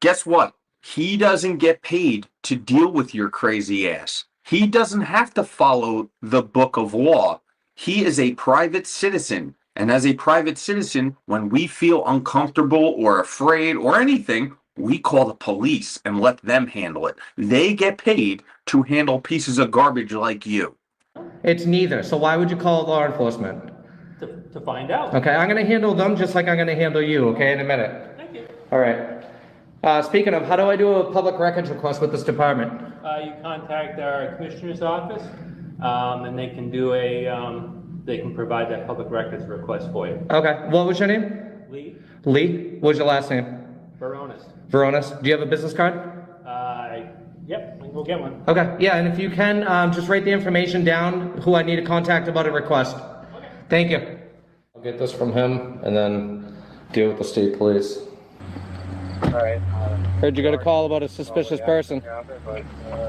Guess what? He doesn't get paid to deal with your crazy ass. He doesn't have to follow the book of law. He is a private citizen. And as a private citizen, when we feel uncomfortable or afraid or anything, we call the police and let them handle it. They get paid to handle pieces of garbage like you. It's neither. So why would you call law enforcement? To find out. Okay, I'm going to handle them just like I'm going to handle you, okay, in a minute. Thank you. All right. Speaking of, how do I do a public records request with this department? You contact our commissioner's office, and they can they can provide that public records request for you. Okay, what was your name? Lee. Lee? What's your last name? Veronis. Veronis. Do you have a business card? Yep, I can go get one. Okay, yeah, and if you can, just write the information down, who I need to contact about a request. Okay. Thank you. I'll get this from him and then deal with the state police. Alright. Heard you got a call about a suspicious person.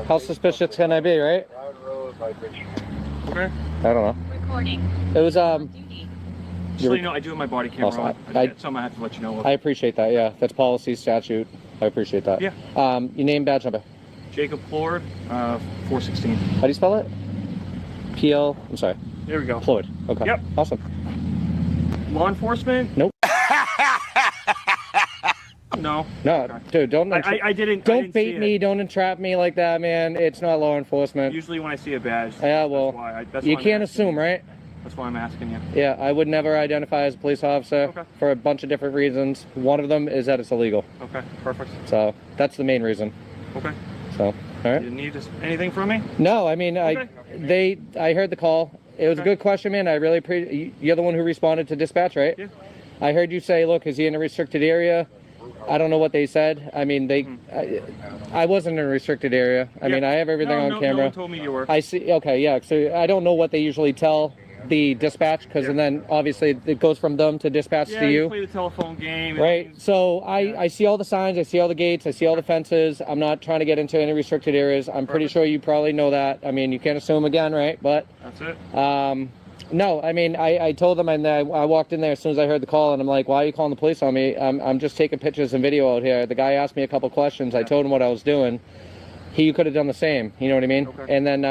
How suspicious can I be, right? Okay. I don't know. Recording. It was, Just so you know, I do have my body camera on. Something I have to let you know of. I appreciate that, yeah. That's policy, statute. I appreciate that. Yeah. Your name, badge number? Jacob Floyd, 416. How do you spell it? PL, I'm sorry. There we go. Floyd. Okay. Yep. Awesome. Law enforcement? Nope. No. No, Okay. Dude, don't. I didn't. Don't bait me. Don't entrap me like that, man. It's not law enforcement. Usually when I see a badge. Yeah, well, you can't assume, right? That's why I'm asking you. Yeah, I would never identify as a police officer for a bunch of different reasons. One of them is that it's illegal. Okay, perfect. So that's the main reason. Okay. So, all right. You need anything from me? No, I mean, I heard the call. It was a good question, man. I really appreciate. You're the one who responded to dispatch, right? Yeah. I heard you say, look, is he in a restricted area? I don't know what they said. I mean, I wasn't in a restricted area. I mean, I have everything on camera. No one told me you were. I see. Okay, yeah. So I don't know what they usually tell the dispatch, because and then obviously it goes from them to dispatch to you. You play the telephone game. Right. So I see all the signs, I see all the gates, I see all the fences. I'm not trying to get into any restricted areas. I'm pretty sure you probably know that. I mean, you can't assume again, right? But that's it. No, I mean, I told them, and I walked in there as soon as I heard the call, and I'm like, why are you calling the police on me? I'm just taking pictures and video out here. The guy asked me a couple questions. I told him what I was doing. He could have done the same. You know what I mean? Okay. And then,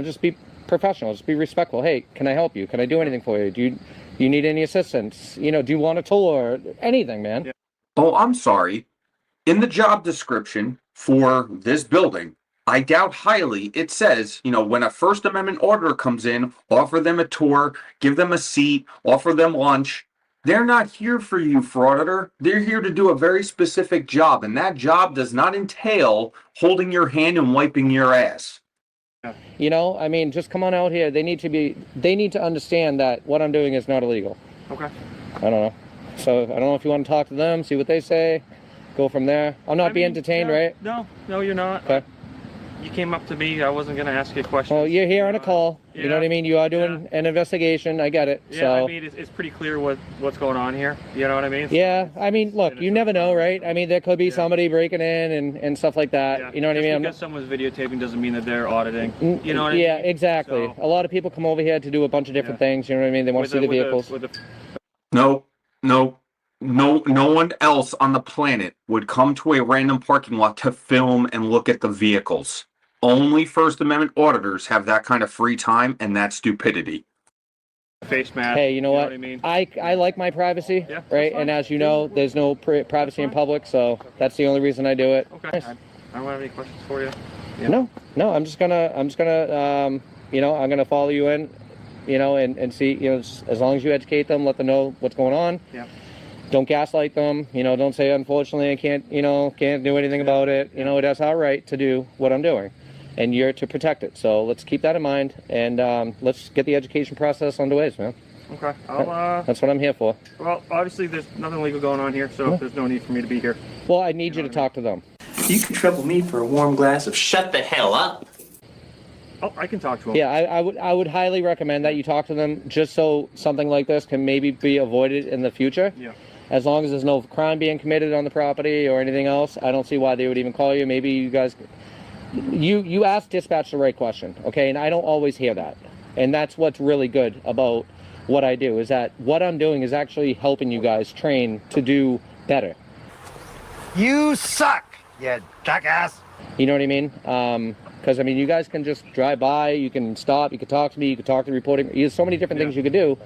just be professional. Just be respectful. Hey, can I help you? Can I do anything for you? Do you need any assistance? Do you want a tour? Anything, man. Yeah. Oh, I'm sorry. In the job description for this building, I doubt highly it says, when a First Amendment auditor comes in, offer them a tour, give them a seat, offer them lunch. They're not here for you, frauditor. They're here to do a very specific job, and that job does not entail holding your hand and wiping your ass. I mean, just come on out here. They need to understand that what I'm doing is not illegal. Okay. I don't know. So I don't know if you want to talk to them, see what they say, go from there. I'm not being detained, right? No, you're not. Okay. You came up to me. I wasn't going to ask you a question. Well, you're here on a call. You know what I mean? You are doing an investigation. I get it. Yeah, so. I mean, it's pretty clear what's going on here. You know what I mean? Yeah, I mean, look, you never know, right? I mean, there could be somebody breaking in and stuff like that. Yeah. You know what I mean? Because someone's videotaping doesn't mean that they're auditing. You know what I mean? Yeah, exactly. So, a lot of people come over here to do a bunch of different things. You know what I mean? They want to see the vehicles. No one else on the planet would come to a random parking lot to film and look at the vehicles. Only First Amendment auditors have that kind of free time, and that's stupidity. Face mask. Hey, you know what? I mean? I like my privacy, right? And as you know, there's no privacy in public, so that's the only reason I do it. Okay. I don't have any questions for you. Yeah. No. I'm just gonna, I'm gonna follow you in, and see, as long as you educate them, let them know what's going on. Yeah. Don't gaslight them. Don't say, unfortunately, I can't do anything about it. It has our right to do what I'm doing, and you're to protect it. So let's keep that in mind, and let's get the education process underway, man. Okay. That's what I'm here for. Well, obviously, there's nothing legal going on here, so there's no need for me to be here. Well, I need you to talk to them. You can trouble me for a warm glass of shut the hell up. Oh, I can talk to them. Yeah, I would highly recommend that you talk to them, just so something like this can maybe be avoided in the future. Yeah. As long as there's no crime being committed on the property or anything else, I don't see why they would even call you. Maybe you guys, you asked dispatch the right question, okay? And I don't always hear that. And that's what's really good about what I do, is that what I'm doing is actually helping you guys train to do better. You suck, you jackass. You know what I mean? Because, you guys can just drive by, you can stop, you can talk to me, you can talk to the reporting. There's so many different things you could do.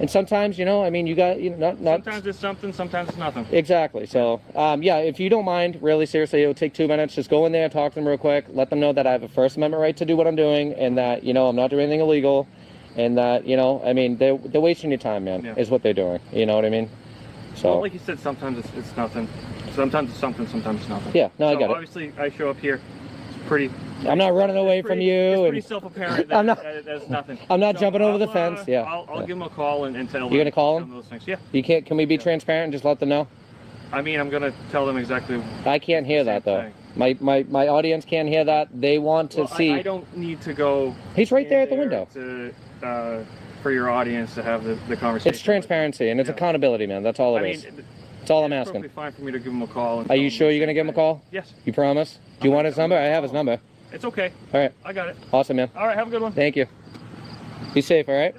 And sometimes, you got, not... Sometimes it's something, sometimes it's nothing. Exactly. So, yeah, if you don't mind, really seriously, it'll take 2 minutes. Just go in there, talk to them real quick, let them know that I have a First Amendment right to do what I'm doing, and that, I'm not doing anything illegal, and that, they're wasting your time, man, is what they're doing. You know what I mean? So. Well, like you said, sometimes it's nothing. Sometimes it's something, sometimes it's nothing. Yeah, no, I get it. Obviously, I show up here pretty. I'm not running away from you. It's and pretty self-apparent that I'm not, that's nothing. I'm not jumping over the I'll, fence. Yeah. I'll give him a call and tell him. You're gonna call him him? those things. Yeah. You can't. Can we be transparent and just let them know? I mean, I'm gonna tell them exactly. I can't hear that though. My audience can't hear that. They want to see. I don't need to go. He's right there at the window. For your audience to have the conversation. It's transparency and it's accountability, man. That's all it is. That's all I'm asking. It's fine for me to give him a call. Are you sure you're gonna give him a call? Yes. You promise? Do you want his number? I have his number. It's okay. All right. I got it. Awesome, man. All right. Have a good one. Thank you. Be safe. All right.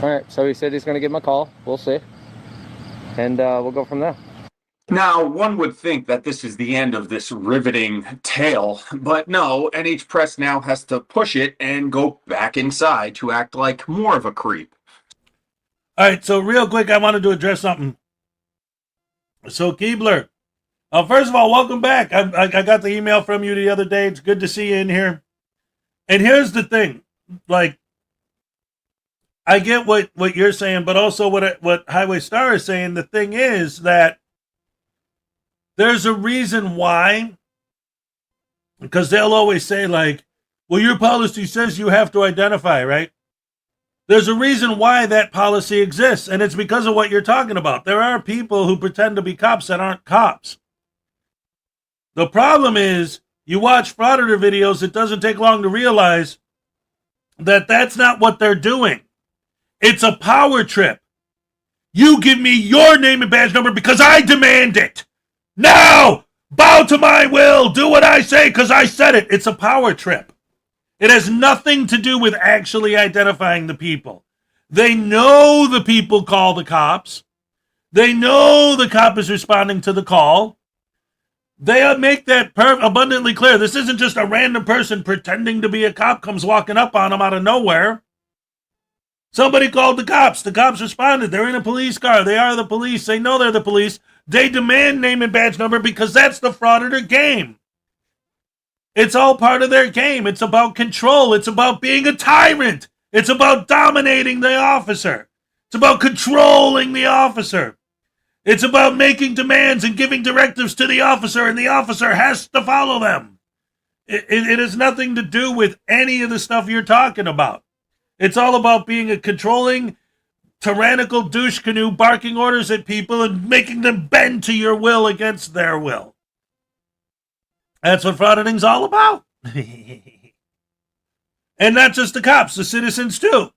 All right. So he said he's gonna give him a call. We'll see, and we'll go from there. Now, one would think that this is the end of this riveting tale, but no, NH Press now has to push it and go back inside to act like more of a creep. All right, so real quick, I wanted to address something. So, Keebler, first of all, welcome back. I got the email from you the other day. It's good to see you in here. And here's the thing. Like, I get what you're saying, but also what Highway Star is saying. The thing is that there's a reason why, because they'll always say, like, well, your policy says you have to identify, right? There's a reason why that policy exists, and it's because of what you're talking about. There are people who pretend to be cops that aren't cops. The problem is, you watch Frauditor videos, it doesn't take long to realize that that's not what they're doing. It's a power trip. You give me your name and badge number because I demand it. Now, bow to my will, do what I say because I said it. It's a power trip. It has nothing to do with actually identifying the people. They know the people call the cops. They know the cop is responding to the call. They make that abundantly clear. This isn't just a random person pretending to be a cop comes walking up on them out of nowhere. Somebody called the cops. The cops responded. They're in a police car. They are the police. They know they're the police. They demand name and badge number because that's the Frauditor game. It's all part of their game. It's about control. It's about being a tyrant. It's about dominating the officer. It's about controlling the officer. It's about making demands and giving directives to the officer, and the officer has to follow them. It has nothing to do with any of the stuff you're talking about. It's all about being a controlling, tyrannical douche canoe, barking orders at people and making them bend to your will against their will. That's what frauditing's all about. And not just the cops, the citizens too.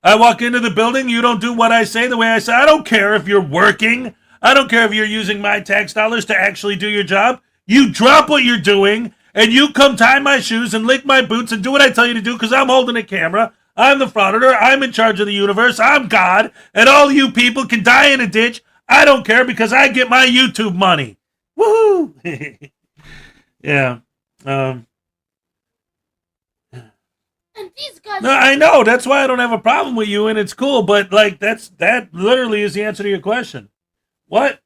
I walk into the building, you don't do what I say the way I say. I don't care if you're working. I don't care if you're using my tax dollars to actually do your job. You drop what you're doing, and you come tie my shoes and lick my boots and do what I tell you to do because I'm holding a camera. I'm the Frauditor. I'm in charge of the universe. I'm God. And all you people can die in a ditch. I don't care because I get my YouTube money. Woohoo! Yeah. And these guys. No, I know. That's why I don't have a problem with you, and it's cool. But like, that literally is the answer to your question. What?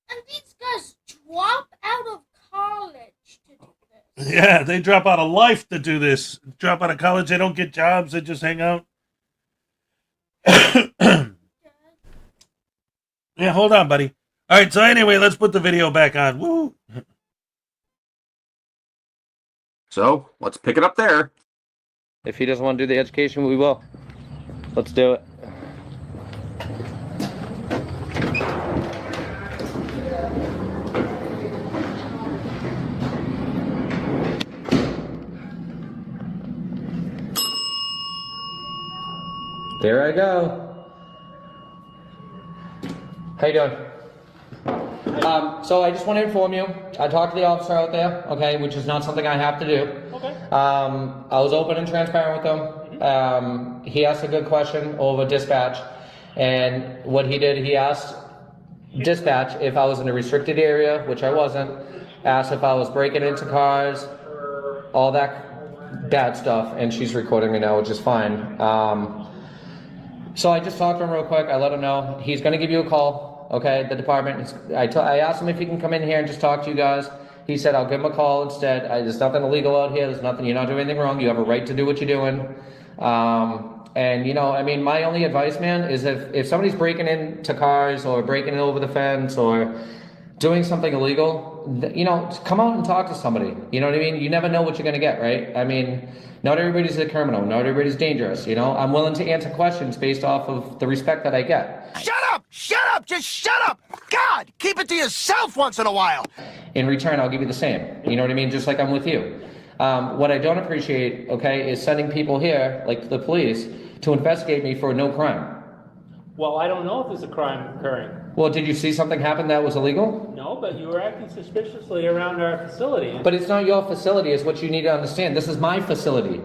And these guys drop out of college to do this. Yeah, they drop out of life to do this. Drop out of college, they don't get jobs. They just hang out. Yeah, hold on, buddy. All right. So anyway, let's put the video back on. Woo. So let's pick it up there. If he doesn't want to do the education, we will. Let's do it. There I go. How you doing? So I just want to inform you, I talked to the officer out there, okay, which is not something I have to do. Okay. I was open and transparent with him. He asked a good question over dispatch, and what he did, he asked dispatch if I was in a restricted area, which I wasn't, asked if I was breaking into cars, all that bad stuff, and she's recording me now, which is fine. So I just talked to him real quick, I let him know, he's going to give you a call. Okay, the department, I asked him if he can come in here and just talk to you guys. He said, I'll give him a call instead. There's nothing illegal out here. There's nothing, you're not doing anything wrong. You have a right to do what you're doing. And, you know, I mean, my only advice, man, is if somebody's breaking into cars or breaking over the fence or doing something illegal, you know, come out and talk to somebody. You know what I mean? You never know what you're going to get, right? I mean, not everybody's a criminal. Not everybody's dangerous. You know, I'm willing to answer questions based off of the respect that I get. Shut up! Shut up! Just shut up! God, keep it to yourself once in a while. In return, I'll give you the same. You know what I mean? Just like I'm with you. What I don't appreciate, okay, is sending people here, like the police, to investigate me for no crime. Well, I don't know if there's a crime occurring. Well, did you see something happen that was illegal? No, but you were acting suspiciously around our facility. But it's not your facility, is what you need to understand. This is my facility.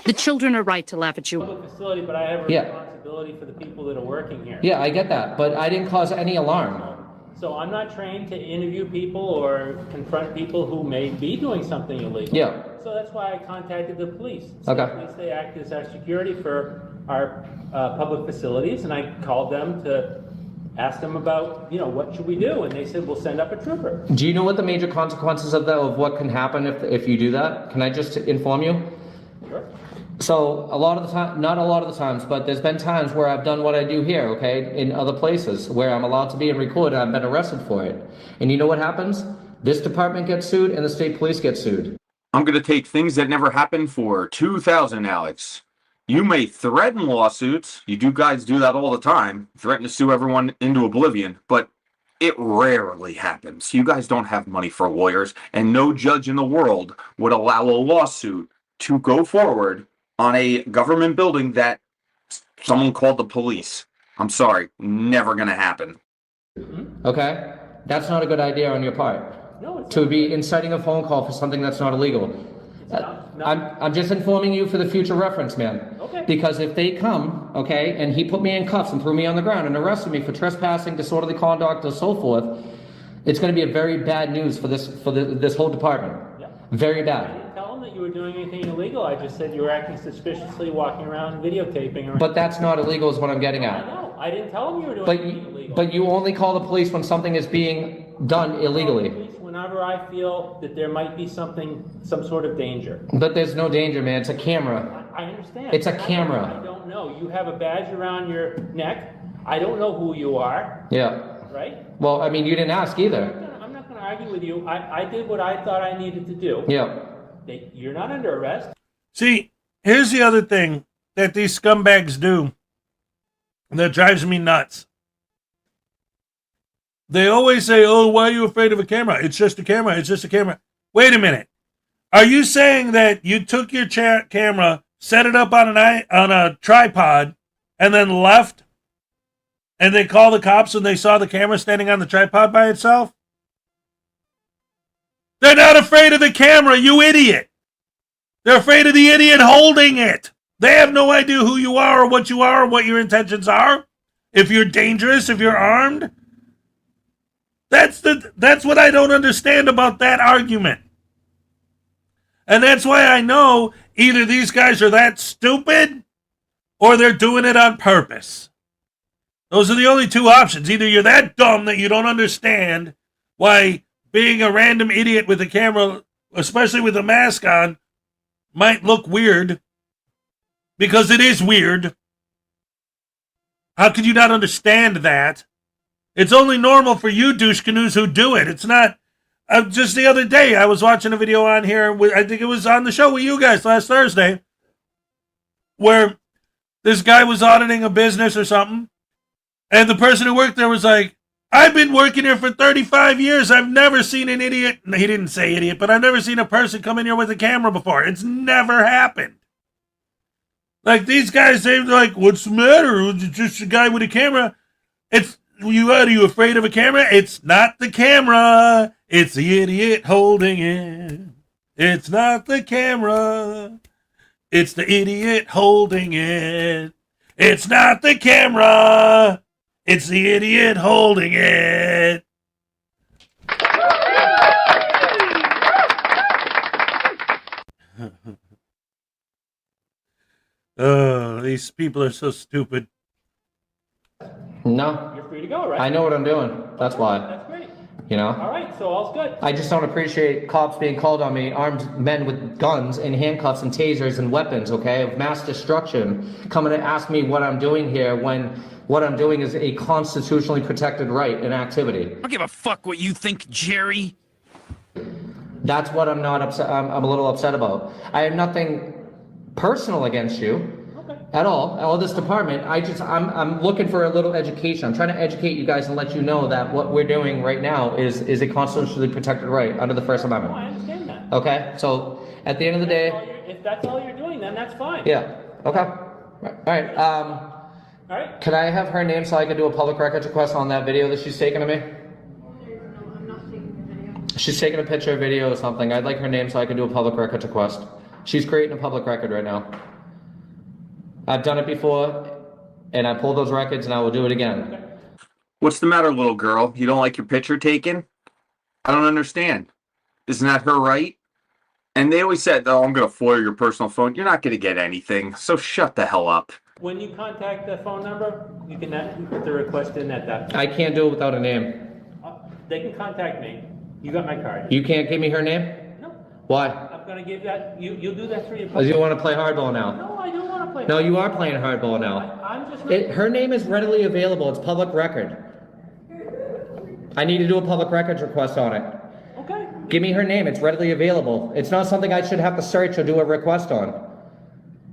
The children are right to laugh at you. Public facility, but I have a responsibility for the people that are working here. Yeah, I get that, but I didn't cause any alarm. So I'm not trained to interview people or confront people who may be doing something illegal. Yeah. So that's why I contacted the police. Okay. The police, they act as our security for our public facilities, and I called them to ask them about, you know, what should we do? And they said, we'll send up a trooper. Do you know what the major consequences of that, of what can happen if you do that? Can I just inform you? Sure. So a lot of the time, not a lot of the times, but there's been times where I've done what I do here, okay, in other places where I'm allowed to be and record, and I've been arrested for it. And you know what happens? This department gets sued and the state police get sued. I'm going to take things that never happened for 2,000, Alex. You may threaten lawsuits. You do guys do that all the time. Threaten to sue everyone into oblivion. But it rarely happens. You guys don't have money for lawyers. And no judge in the world would allow a lawsuit to go forward on a government building that someone called the police. I'm sorry. Never going to happen. Okay? That's not a good idea on your part. No, it's to be inciting a phone call for something that's not illegal. I'm just informing you for the future reference, man. Okay. Because if they come, okay, and he put me in cuffs and threw me on the ground and arrested me for trespassing, disorderly conduct, and so forth, it's going to be a very bad news for this whole department. Yeah. Very I bad. didn't tell them that you were doing anything illegal. I just said you were acting suspiciously, walking around, videotaping. Or But that's not illegal is what I'm getting I at. know. I didn't tell them you were doing anything illegal. But you only call the police when something is being done illegally. Whenever I feel that there might be some sort of danger. But there's no danger, man. It's a camera. I understand. It's a camera. I don't know. You have a badge around your neck. I don't know who you are. Yeah. Right? Well, I mean, you didn't ask either. I'm not going to argue with you. I did what I thought I needed to do. Yeah. You're not under arrest. See, here's the other thing that these scumbags do that drives me nuts. They always say, oh, why are you afraid of a camera? It's just a camera. It's just a camera. Wait a minute. Are you saying that you took your camera, set it up on a tripod, and then left? And they called the cops when they saw the camera standing on the tripod by itself? They're not afraid of the camera, you idiot. They're afraid of the idiot holding it. They have no idea who you are or what your intentions are. If you're dangerous, if you're armed. That's what I don't understand about that argument. And that's why I know either these guys are that stupid or they're doing it on purpose. Those are the only two options. Either you're that dumb that you don't understand why being a random idiot with a camera, especially with a mask on, might look weird. Because it is weird. How could you not understand that? It's only normal for you douche canoes who do it. It's not. Just the other day, I was watching a video on here. I think it was on the show with you guys last Thursday, where this guy was auditing a business or something, and the person who worked there was like, I've been working here for 35 years. I've never seen an idiot. He didn't say idiot, but I've never seen a person come in here with a camera before. It's never happened. Like, these guys, they're like, what's the matter? It's just a guy with a camera. Are you afraid of a camera? It's not the camera. It's the idiot holding it. It's not the camera. It's the idiot holding it. It's not the camera. It's the idiot holding it. Oh, these people are so stupid. No. You're free to go, right? I know what I'm doing. That's why. That's great. You know? All right, so all's good. I just don't appreciate cops being called on me, armed men with guns and handcuffs and tasers and weapons, okay, of mass destruction, coming to ask me what I'm doing here when what I'm doing is a constitutionally protected right and activity. I don't give a fuck what you think, Jerry. That's what I'm not upset. I'm a little upset about. I have nothing personal against you. At all this department. I'm looking for a little education. I'm trying to educate you guys and let you know that what we're doing right now is a constitutionally protected right under the First Amendment. I understand that. Okay, so at the end of the day, If that's all you're doing, then that's fine. yeah, okay, all right. All right. Can I have her name so I can do a public records request on that video that she's taken of me? She's taking a picture, or video, or something. I'd like her name so I can do a public records request. She's creating a public record right now. I've done it before, and I pulled those records, and I will do it again. What's the matter, little girl? You don't like your picture taken? I don't understand. Isn't that her right? And they always said, oh, I'm going to FOIA your personal phone. You're not going to get anything, so shut the hell up. When you contact the phone number, you can put the request in at that. I can't do it without a name. They can contact me. You got my card. You can't give me her name? No. Why? I'm going to give that, you'll do that through your Oh, you want to play hardball now? No, I don't want to play No, you are playing hardball now. I'm just... Her name is readily available. It's public record. I need to do a public records request on it. Okay. Give me her name. It's readily available. It's not something I should have to search or do a request on.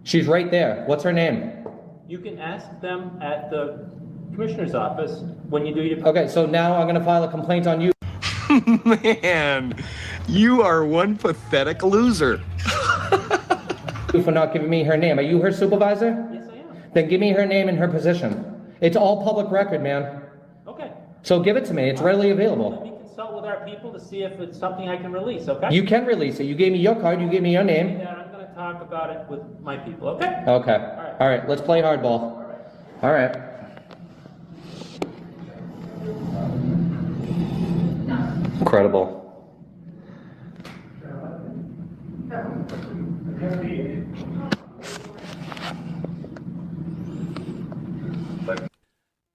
She's right there. What's her name? You can ask them at the commissioner's office when you do your... Okay, so now I'm going to file a complaint on you. Man, you are one pathetic loser. For not giving me her name. Are you her supervisor? Yes, I am. Then give me her name and her position. It's all public record, man. Okay. So give it to me. It's readily Let available. me consult with our people to see if it's something I can release, okay? You can release it. You gave me your card. You gave me your name. Yeah, I'm going to talk about it with my people, okay? Okay. All right. Let's play hardball. All right. Incredible.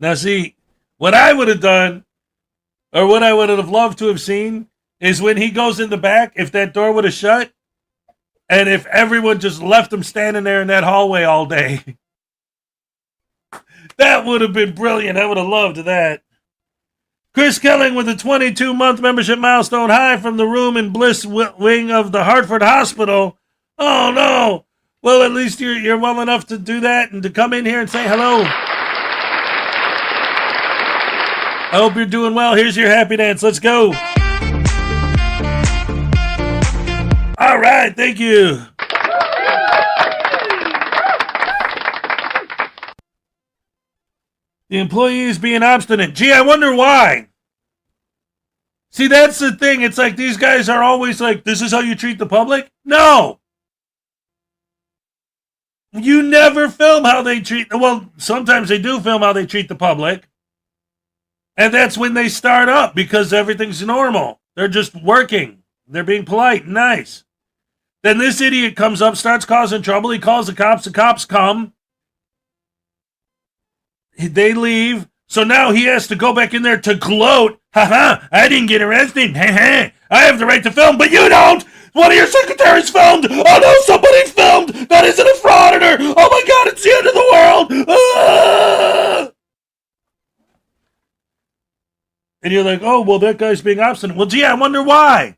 Now, see, what I would have done, or what I would have loved to have seen, is when he goes in the back, if that door would have shut, and if everyone just left him standing there in that hallway all day. That would have been brilliant. I would have loved that. Chris Kelling with a 22-month membership milestone high from the room and bliss wing of the Hartford Hospital. Oh, no. Well, at least you're well enough to do that and to come in here and say hello. I hope you're doing well. Here's your happy dance. Let's go. All right. Thank you. The employee is being obstinate. Gee, I wonder why. See, that's the thing. It's like these guys are always like, this is how you treat the public? No. You never film how they treat, well, sometimes they do film how they treat the public. And that's when they start up because everything's normal. They're just working. They're being polite and nice. Then this idiot comes up, starts causing trouble. He calls the cops come. They leave. So now he has to go back in there to gloat. Ha, I didn't get arrested. I have the right to film, but you don't. One of your secretaries filmed. Oh no, somebody filmed. That isn't a frauditor. Oh my God, it's the end of the world. Ah! And you're like, oh, well, that guy's being obstinate. Well, gee, I wonder why.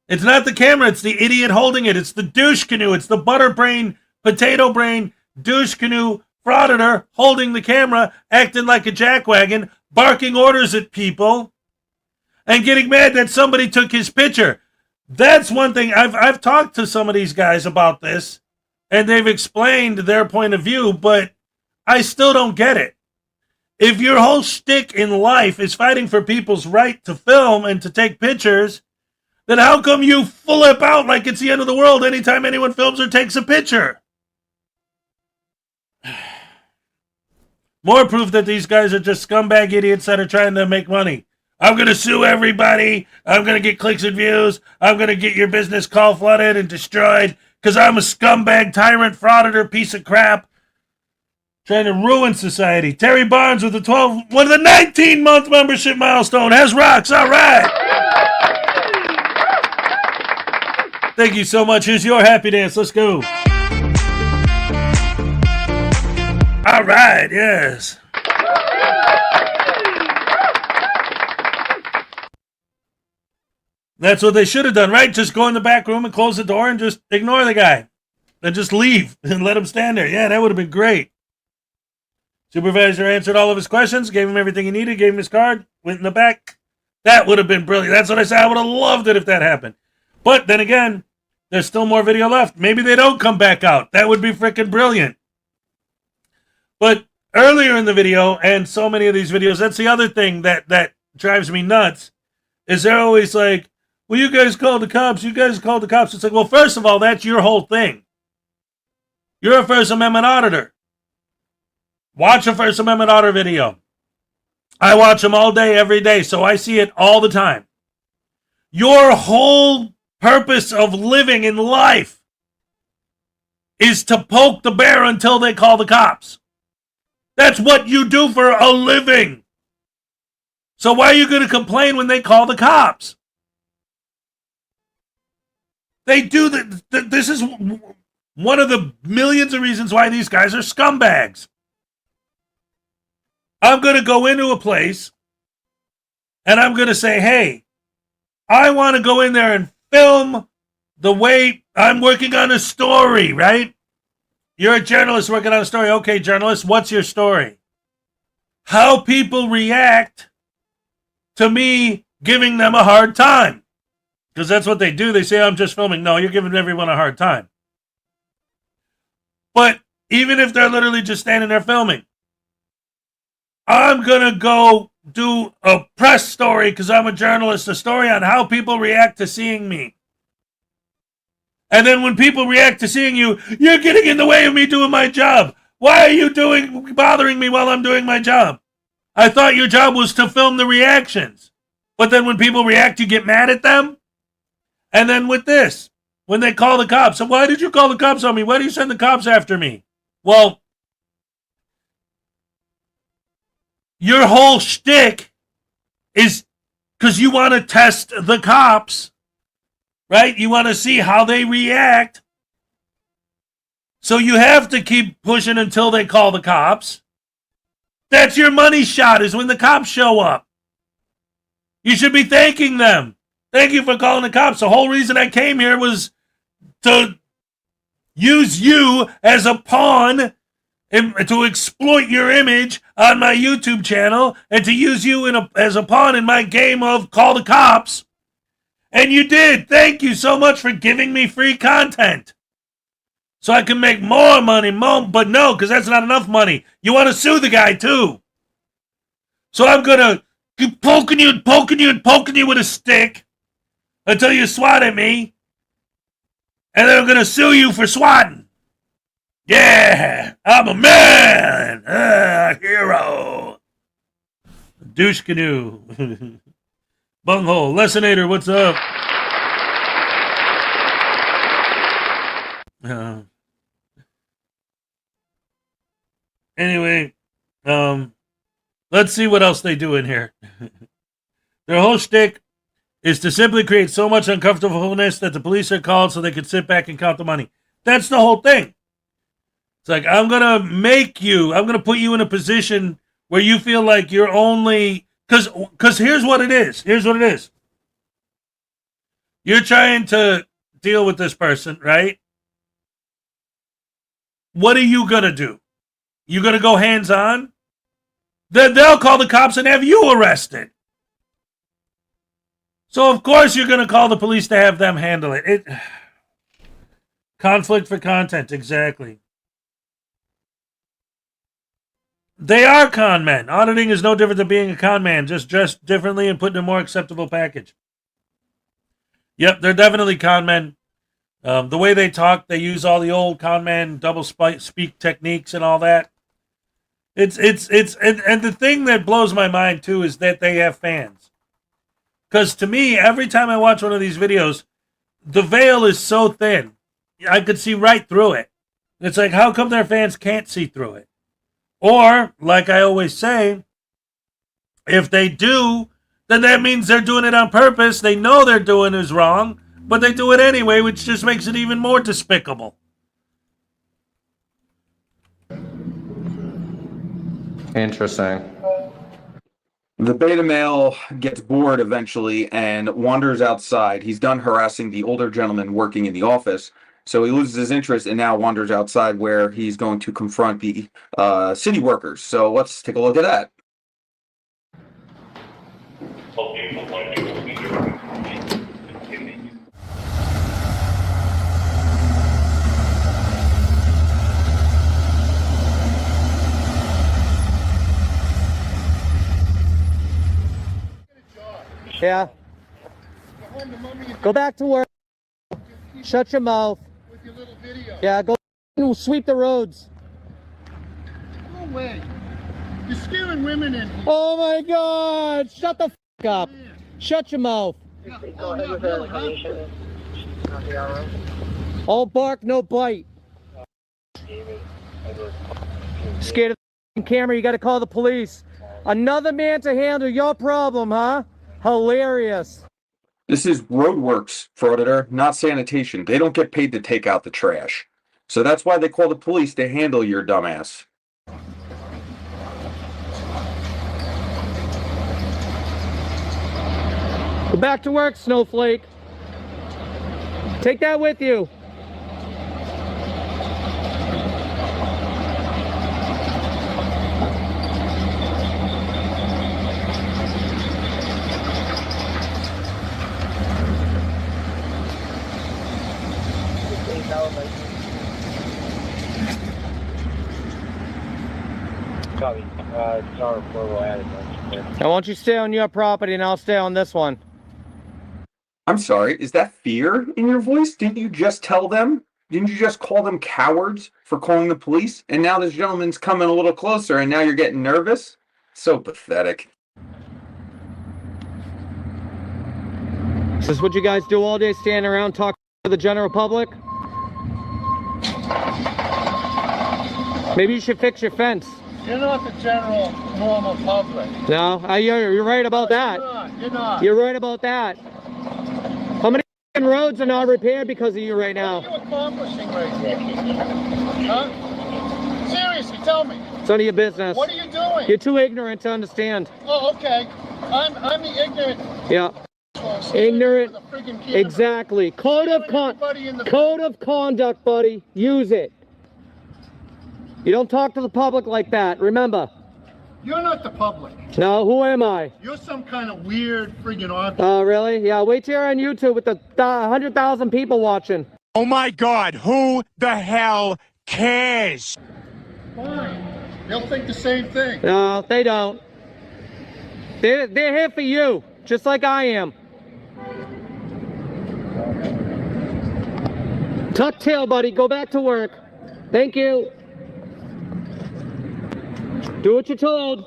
It's not the camera. It's the idiot holding it. It's the douche canoe. It's the butter brain, potato brain, douche canoe frauditor holding the camera, acting like a jackwagon, barking orders at people, and getting mad that somebody took his picture. That's one thing. I've talked to some of these guys about this, and they've explained their point of view, but I still don't get it. If your whole shtick in life is fighting for people's right to film and to take pictures, then how come you flip out like it's the end of the world anytime anyone films or takes a picture? More proof that these guys are just scumbag idiots that are trying to make money. I'm going to sue everybody. I'm going to get clicks and views. I'm going to get your business call flooded and destroyed because I'm a scumbag, tyrant, frauditor, piece of crap. Trying to ruin society. Terry Barnes with the 19-month membership milestone. Has rocks. All right. Thank you so much. Here's your happy dance. Let's go. All right. Yes. That's what they should have done, right? Just go in the back room and close the door and just ignore the guy. And just leave and let him stand there. Yeah, that would have been great. Supervisor answered all of his questions, gave him everything he needed, gave him his card, went in the back. That would have been brilliant. That's what I said. I would have loved it if that happened. But then again, there's still more video left. Maybe they don't come back out. That would be freaking brilliant. But earlier in the video, and so many of these videos, that's the other thing that drives me nuts, is they're always like, well, you guys called the cops. You guys called the cops. It's like, well, first of all, that's your whole thing. You're a First Amendment auditor. Watch a First Amendment auditor video. I watch them all day, every day, so I see it all the time. Your whole purpose of living in life is to poke the bear until they call the cops. That's what you do for a living. So why are you going to complain when they call the cops? They do that. This is one of the millions of reasons why these guys are scumbags. I'm going to go into a place and I'm going to say, hey, I want to go in there and film the way I'm working on a story, right? You're a journalist working on a story. Okay, journalist, what's your story? How people react to me giving them a hard time. Because that's what they do. They say, I'm just filming. No, you're giving everyone a hard time. But even if they're literally just standing there filming, I'm going to go do a press story because I'm a journalist, a story on how people react to seeing me. And then when people react to seeing you, you're getting in the way of me doing my job. Why are you bothering me while I'm doing my job? I thought your job was to film the reactions. But then when people react, you get mad at them? And then with this, when they call the cops, so why did you call the cops on me? Why do you send the cops after me? Well, your whole shtick is because you want to test the cops, right? You want to see how they react. So you have to keep pushing until they call the cops. That's your money shot, is when the cops show up. You should be thanking them. Thank you for calling the cops. The whole reason I came here was to use you as a pawn and to exploit your image on my YouTube channel and to use you as a pawn in my game of call the cops. And you did. Thank you so much for giving me free content. So I can make more money, but no, because that's not enough money. You want to sue the guy too. So I'm going to keep poking you and poking you and poking you with a stick until you swat at me. And then I'm going to sue you for swatting. Yeah, I'm a man. Hero. Douche canoe. Bunghole. Lessinator, what's up? Anyway, let's see what else they do in here. Their whole shtick is to simply create so much uncomfortableness that the police are called so they can sit back and count the money. That's the whole thing. It's like, I'm going to put you in a position where you feel like you're only, because here's what it is. You're trying to deal with this person, right? What are you going to do? You going to go hands-on? Then they'll call the cops and have you arrested. So, of course, you're going to call the police to have them handle it. Conflict for content, exactly. They are con men. Auditing is no different than being a con man, just dressed differently and put in a more acceptable package. Yep, they're definitely con men. The way they talk, they use all the old con man double speak techniques and all that. And the thing that blows my mind too is that they have fans. Because to me, every time I watch one of these videos, the veil is so thin, I could see right through it. It's like, how come their fans can't see through it? Or, like I always say, if they do, then that means they're doing it on purpose. They know they're doing is wrong, but they do it anyway, which just makes it even more despicable. Interesting. The beta male gets bored eventually and wanders outside. He's done harassing the older gentleman working in the office, so he loses his interest and now wanders outside where he's going to confront the city workers. So let's take a look at that. Yeah. Go back to work. Shut your mouth. Yeah, go sweep the roads. No way. You're scaring women in here. Oh my God! Shut the f up. Shut your mouth. All bark, no bite. Scared of the camera, you gotta call the police. Another man to handle your problem, huh? Hilarious. This is roadworks, Frauditor, not sanitation. They don't get paid to take out the trash. So that's why they call the police to handle your dumbass. Go back to work, snowflake. Take that with you. Copy. Sorry, we'll add it. I want you to stay on your property and I'll stay on this one. I'm sorry, is that fear in your voice? Didn't you just tell them? Didn't you just call them cowards for calling the police? And now this gentleman's coming a little closer and now you're getting nervous? So pathetic. Is this what you guys do all day, stand around talking to the general public? Maybe you should fix your fence. You're not the general, normal public. No, you're right about that. You're not. You're right about that. How many roads are not repaired because of you right now? What are you accomplishing right here? Huh? Seriously, tell me. It's none of your business. What are you doing? You're too ignorant to understand. Oh, okay. I'm the ignorant. Yeah. Ignorant. Exactly. Code of conduct, buddy. Use it. You don't talk to the public like that. Remember. You're not the public. No, who am I? You're some kind of weird friggin' object. Oh, really? Yeah, wait till you're on YouTube with the 100,000 people watching. Oh my God, who the hell cares? Fine. They'll think the same thing. No, they don't. They're here for you, just like I am. Tuck tail, buddy. Go back to work. Thank you. Do what you're told.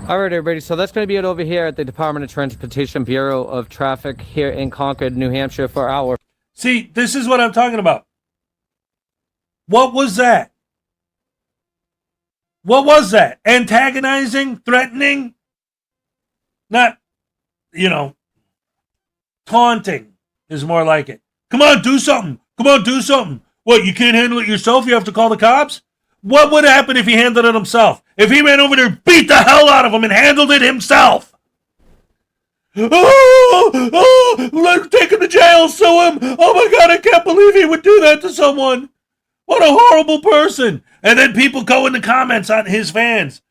All right, everybody. So that's going to be it over here at the Department of Transportation Bureau of Traffic here in Concord, New Hampshire for our... See, this is what I'm talking about. What was that? What was that? Antagonizing? Threatening? Not, taunting is more like it. Come on, do something. Come on, do something. What, you can't handle it yourself? You have to call the cops? What would happen if he handled it himself? If he ran over there and beat the hell out of him and handled it himself? Let's take him to jail, sue him. Oh my God, I can't believe he would do that to someone. What a horrible person. And then people go in the comments on his fans.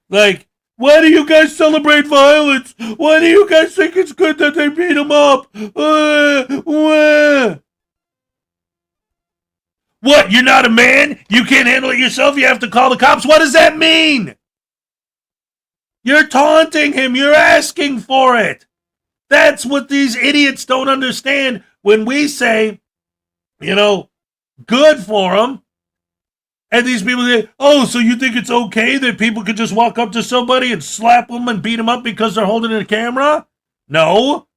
Like, why do you guys celebrate violence? Why do you guys think it's good that they beat him up? What, you're not a man? You can't handle it yourself? You have to call the cops? What does that mean? You're taunting him. You're asking for it. That's what these idiots don't understand when we say, good for them. And these people say, oh, so you think it's okay that people could just walk up to somebody and slap them and beat them up because they're holding a camera? No.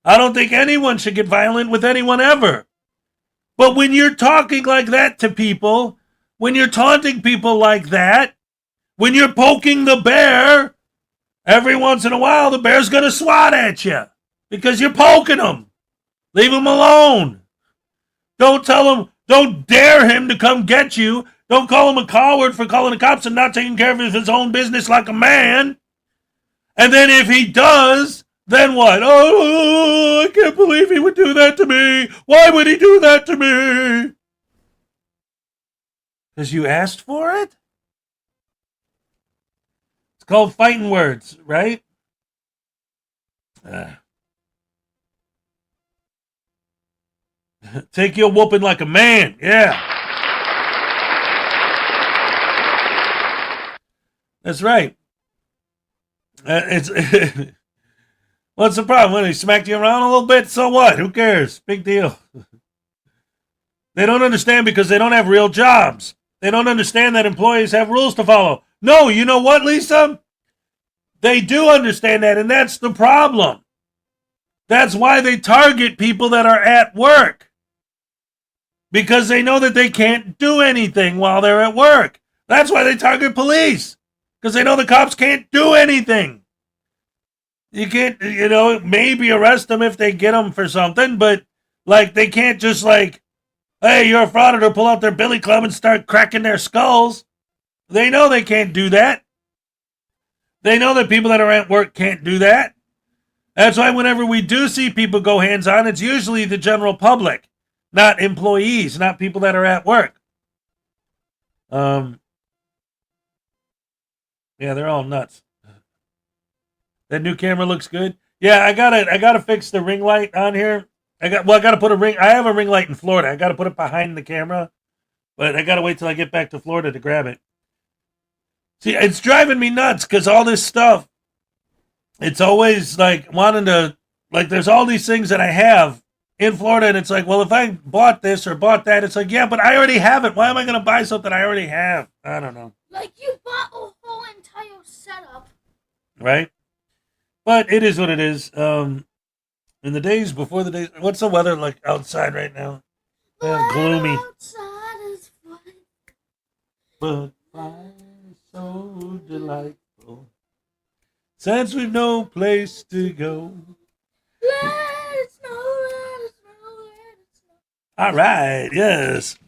I don't think anyone should get violent with anyone ever. But when you're talking like that to people, when you're taunting people like that, when you're poking the bear, every once in a while the bear's going to swat at you because you're poking him. Leave him alone. Don't tell him, don't dare him to come get you. Don't call him a coward for calling the cops and not taking care of his own business like a man. And then if he does, then what? Oh, I can't believe he would do that to me. Why would he do that to me? Because you asked for it? It's called fighting words, right? Take your whooping like a man. Yeah. That's right. What's the problem? When he smacked you around a little bit, so what? Who cares? Big deal. They don't understand because they don't have real jobs. They don't understand that employees have rules to follow. No, you know what, Lisa? They do understand that, and that's the problem. That's why they target people that are at work. Because they know that they can't do anything while they're at work. That's why they target police. Because they know the cops can't do anything. You can't, maybe arrest them if they get them for something, but, they can't just, hey, you're a frauditor, pull out their billy club and start cracking their skulls. They know they can't do that. They know that people that are at work can't do that. That's why whenever we do see people go hands-on, it's usually the general public, not employees, not people that are at work. Yeah, they're all nuts. That new camera looks good. Yeah, I gotta fix the ring light on here. I gotta put a ring. I have a ring light in Florida. I gotta put it behind the camera, but I gotta wait till I get back to Florida to grab it. See, it's driving me nuts because all this stuff, it's always wanting to, there's all these things that I have in Florida, and it's well, if I bought this or bought that, it's yeah, but I already have it. Why am I going to buy something I already have? I don't know. You bought a whole entire setup. Right? But it is what it is. In the days before the days, what's the weather like outside right now? Gloomy. Outside is fun. But so delightful. Since we've no place to go. Let it snow, let it snow, let it snow. All right, yes.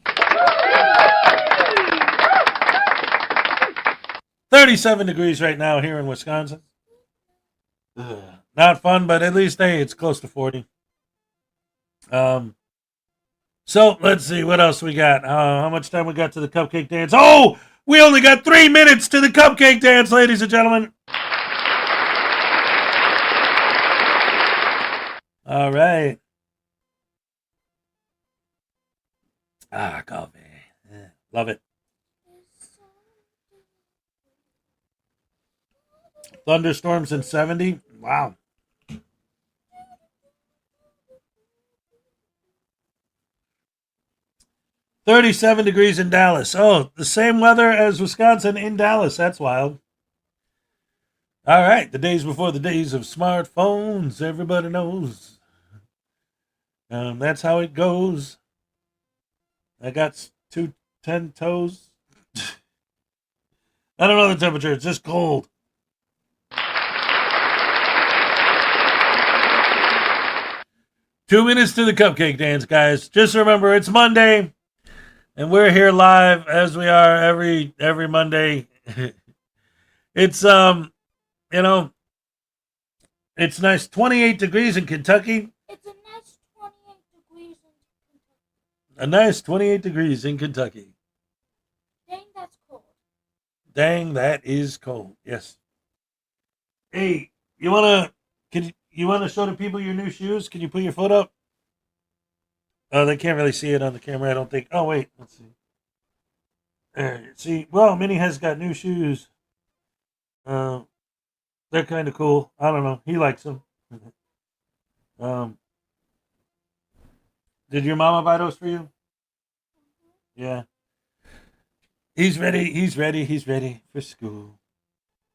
37 degrees right now here in Wisconsin. Not fun, but at least, hey, it's close to 40. So let's see what else we got. How much time we got to the cupcake dance? Oh, we only got 3 minutes to the cupcake dance, ladies and gentlemen. All right. Coffee. Yeah, love it. Thunderstorms in 70. Wow. $37 degrees in Dallas. Oh, the same weather as Wisconsin in Dallas. That's wild. All right. The days before the days of smartphones. Everybody knows. That's how it goes. I got 10 toes. I don't know the temperature. It's just cold. Two minutes to the cupcake dance, guys. Just remember, it's Monday. And we're here live as we are every Monday. It's it's nice. 28 degrees in Kentucky. It's a nice 28 degrees in Kentucky. A nice 28 degrees in Kentucky. Dang, that's cold. Dang, that is cold. Yes. Hey, you wanna show the people your new shoes? Can you put your foot up? Oh, they can't really see it on the camera, I don't think. Oh, wait. Let's see. There. See, well, Minnie has got new shoes. They're kind of cool. I don't know. He likes them. Did your mama buy those for you? Yeah. He's ready. He's ready. He's ready for school.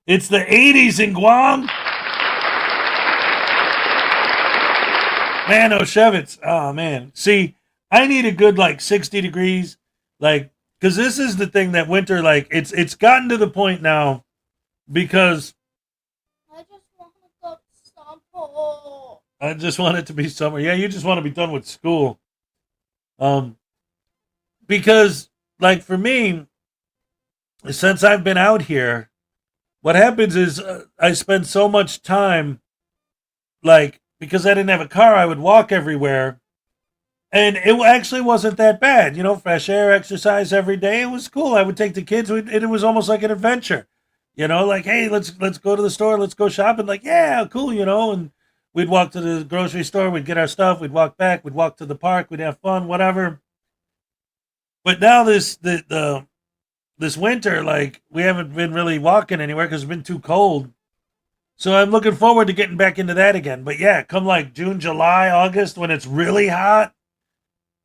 It's the 80s in Guam. Man, Oshevitz. Oh, man. See, I need a good like 60 degrees, like, because this is the thing that winter, like, it's gotten to the point now because I just want to go to summer. I just want it to be summer. Yeah, you just want to be done with school. Because like for me, since I've been out here, what happens is I spend so much time, like, because I didn't have a car, I would walk everywhere. And it actually wasn't that bad. You know, fresh air, exercise every day. It was cool. I would take the kids, and it was almost like an adventure. You know, like, hey, let's go to the store, let's go shopping. Like, yeah, cool, you know. And we'd walk to the grocery store, we'd get our stuff, we'd walk back, we'd walk to the park, we'd have fun, whatever. But now this winter, like, we haven't been really walking anywhere because it's been too cold. So I'm looking forward to getting back into that again. But yeah, come like June, July, August, when it's really hot,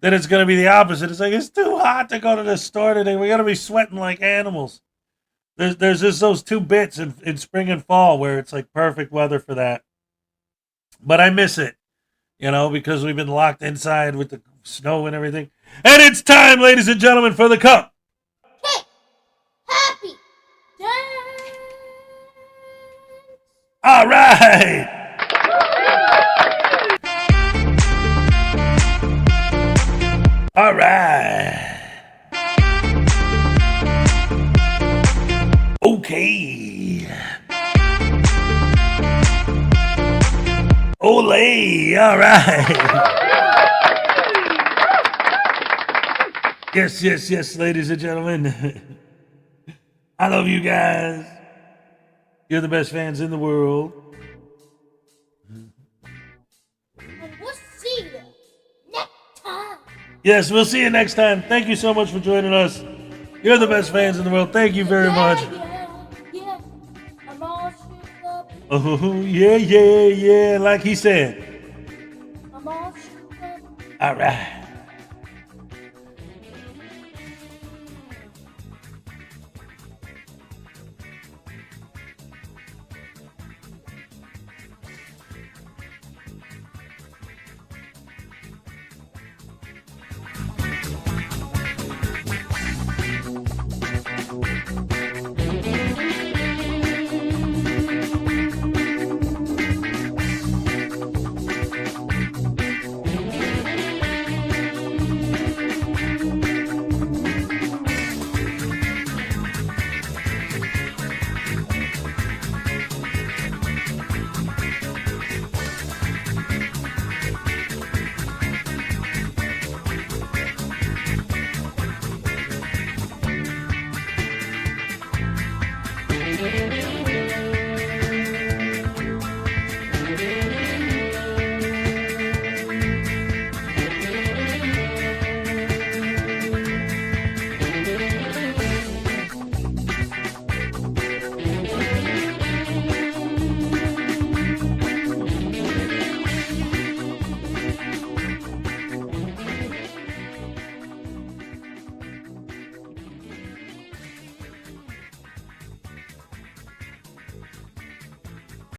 then it's going to be the opposite. It's like, it's too hot to go to the store today. We're going to be sweating like animals. There's just those two bits in spring and fall where it's like perfect weather for that. But I miss it, you know, because we've been locked inside with the snow and everything. And it's time, ladies and gentlemen, for the cup. Happy dance. All right. All right. Okay. Olay. All right. Yes, ladies and gentlemen. I love you guys. You're the best fans in the world. And we'll see you next time. Yes, we'll see you next time. Thank you so much for joining us. You're the best fans in the world. Thank you very much. Yeah. I'm all shook up. Oh, yeah, like he said. I'm all shook up. All right.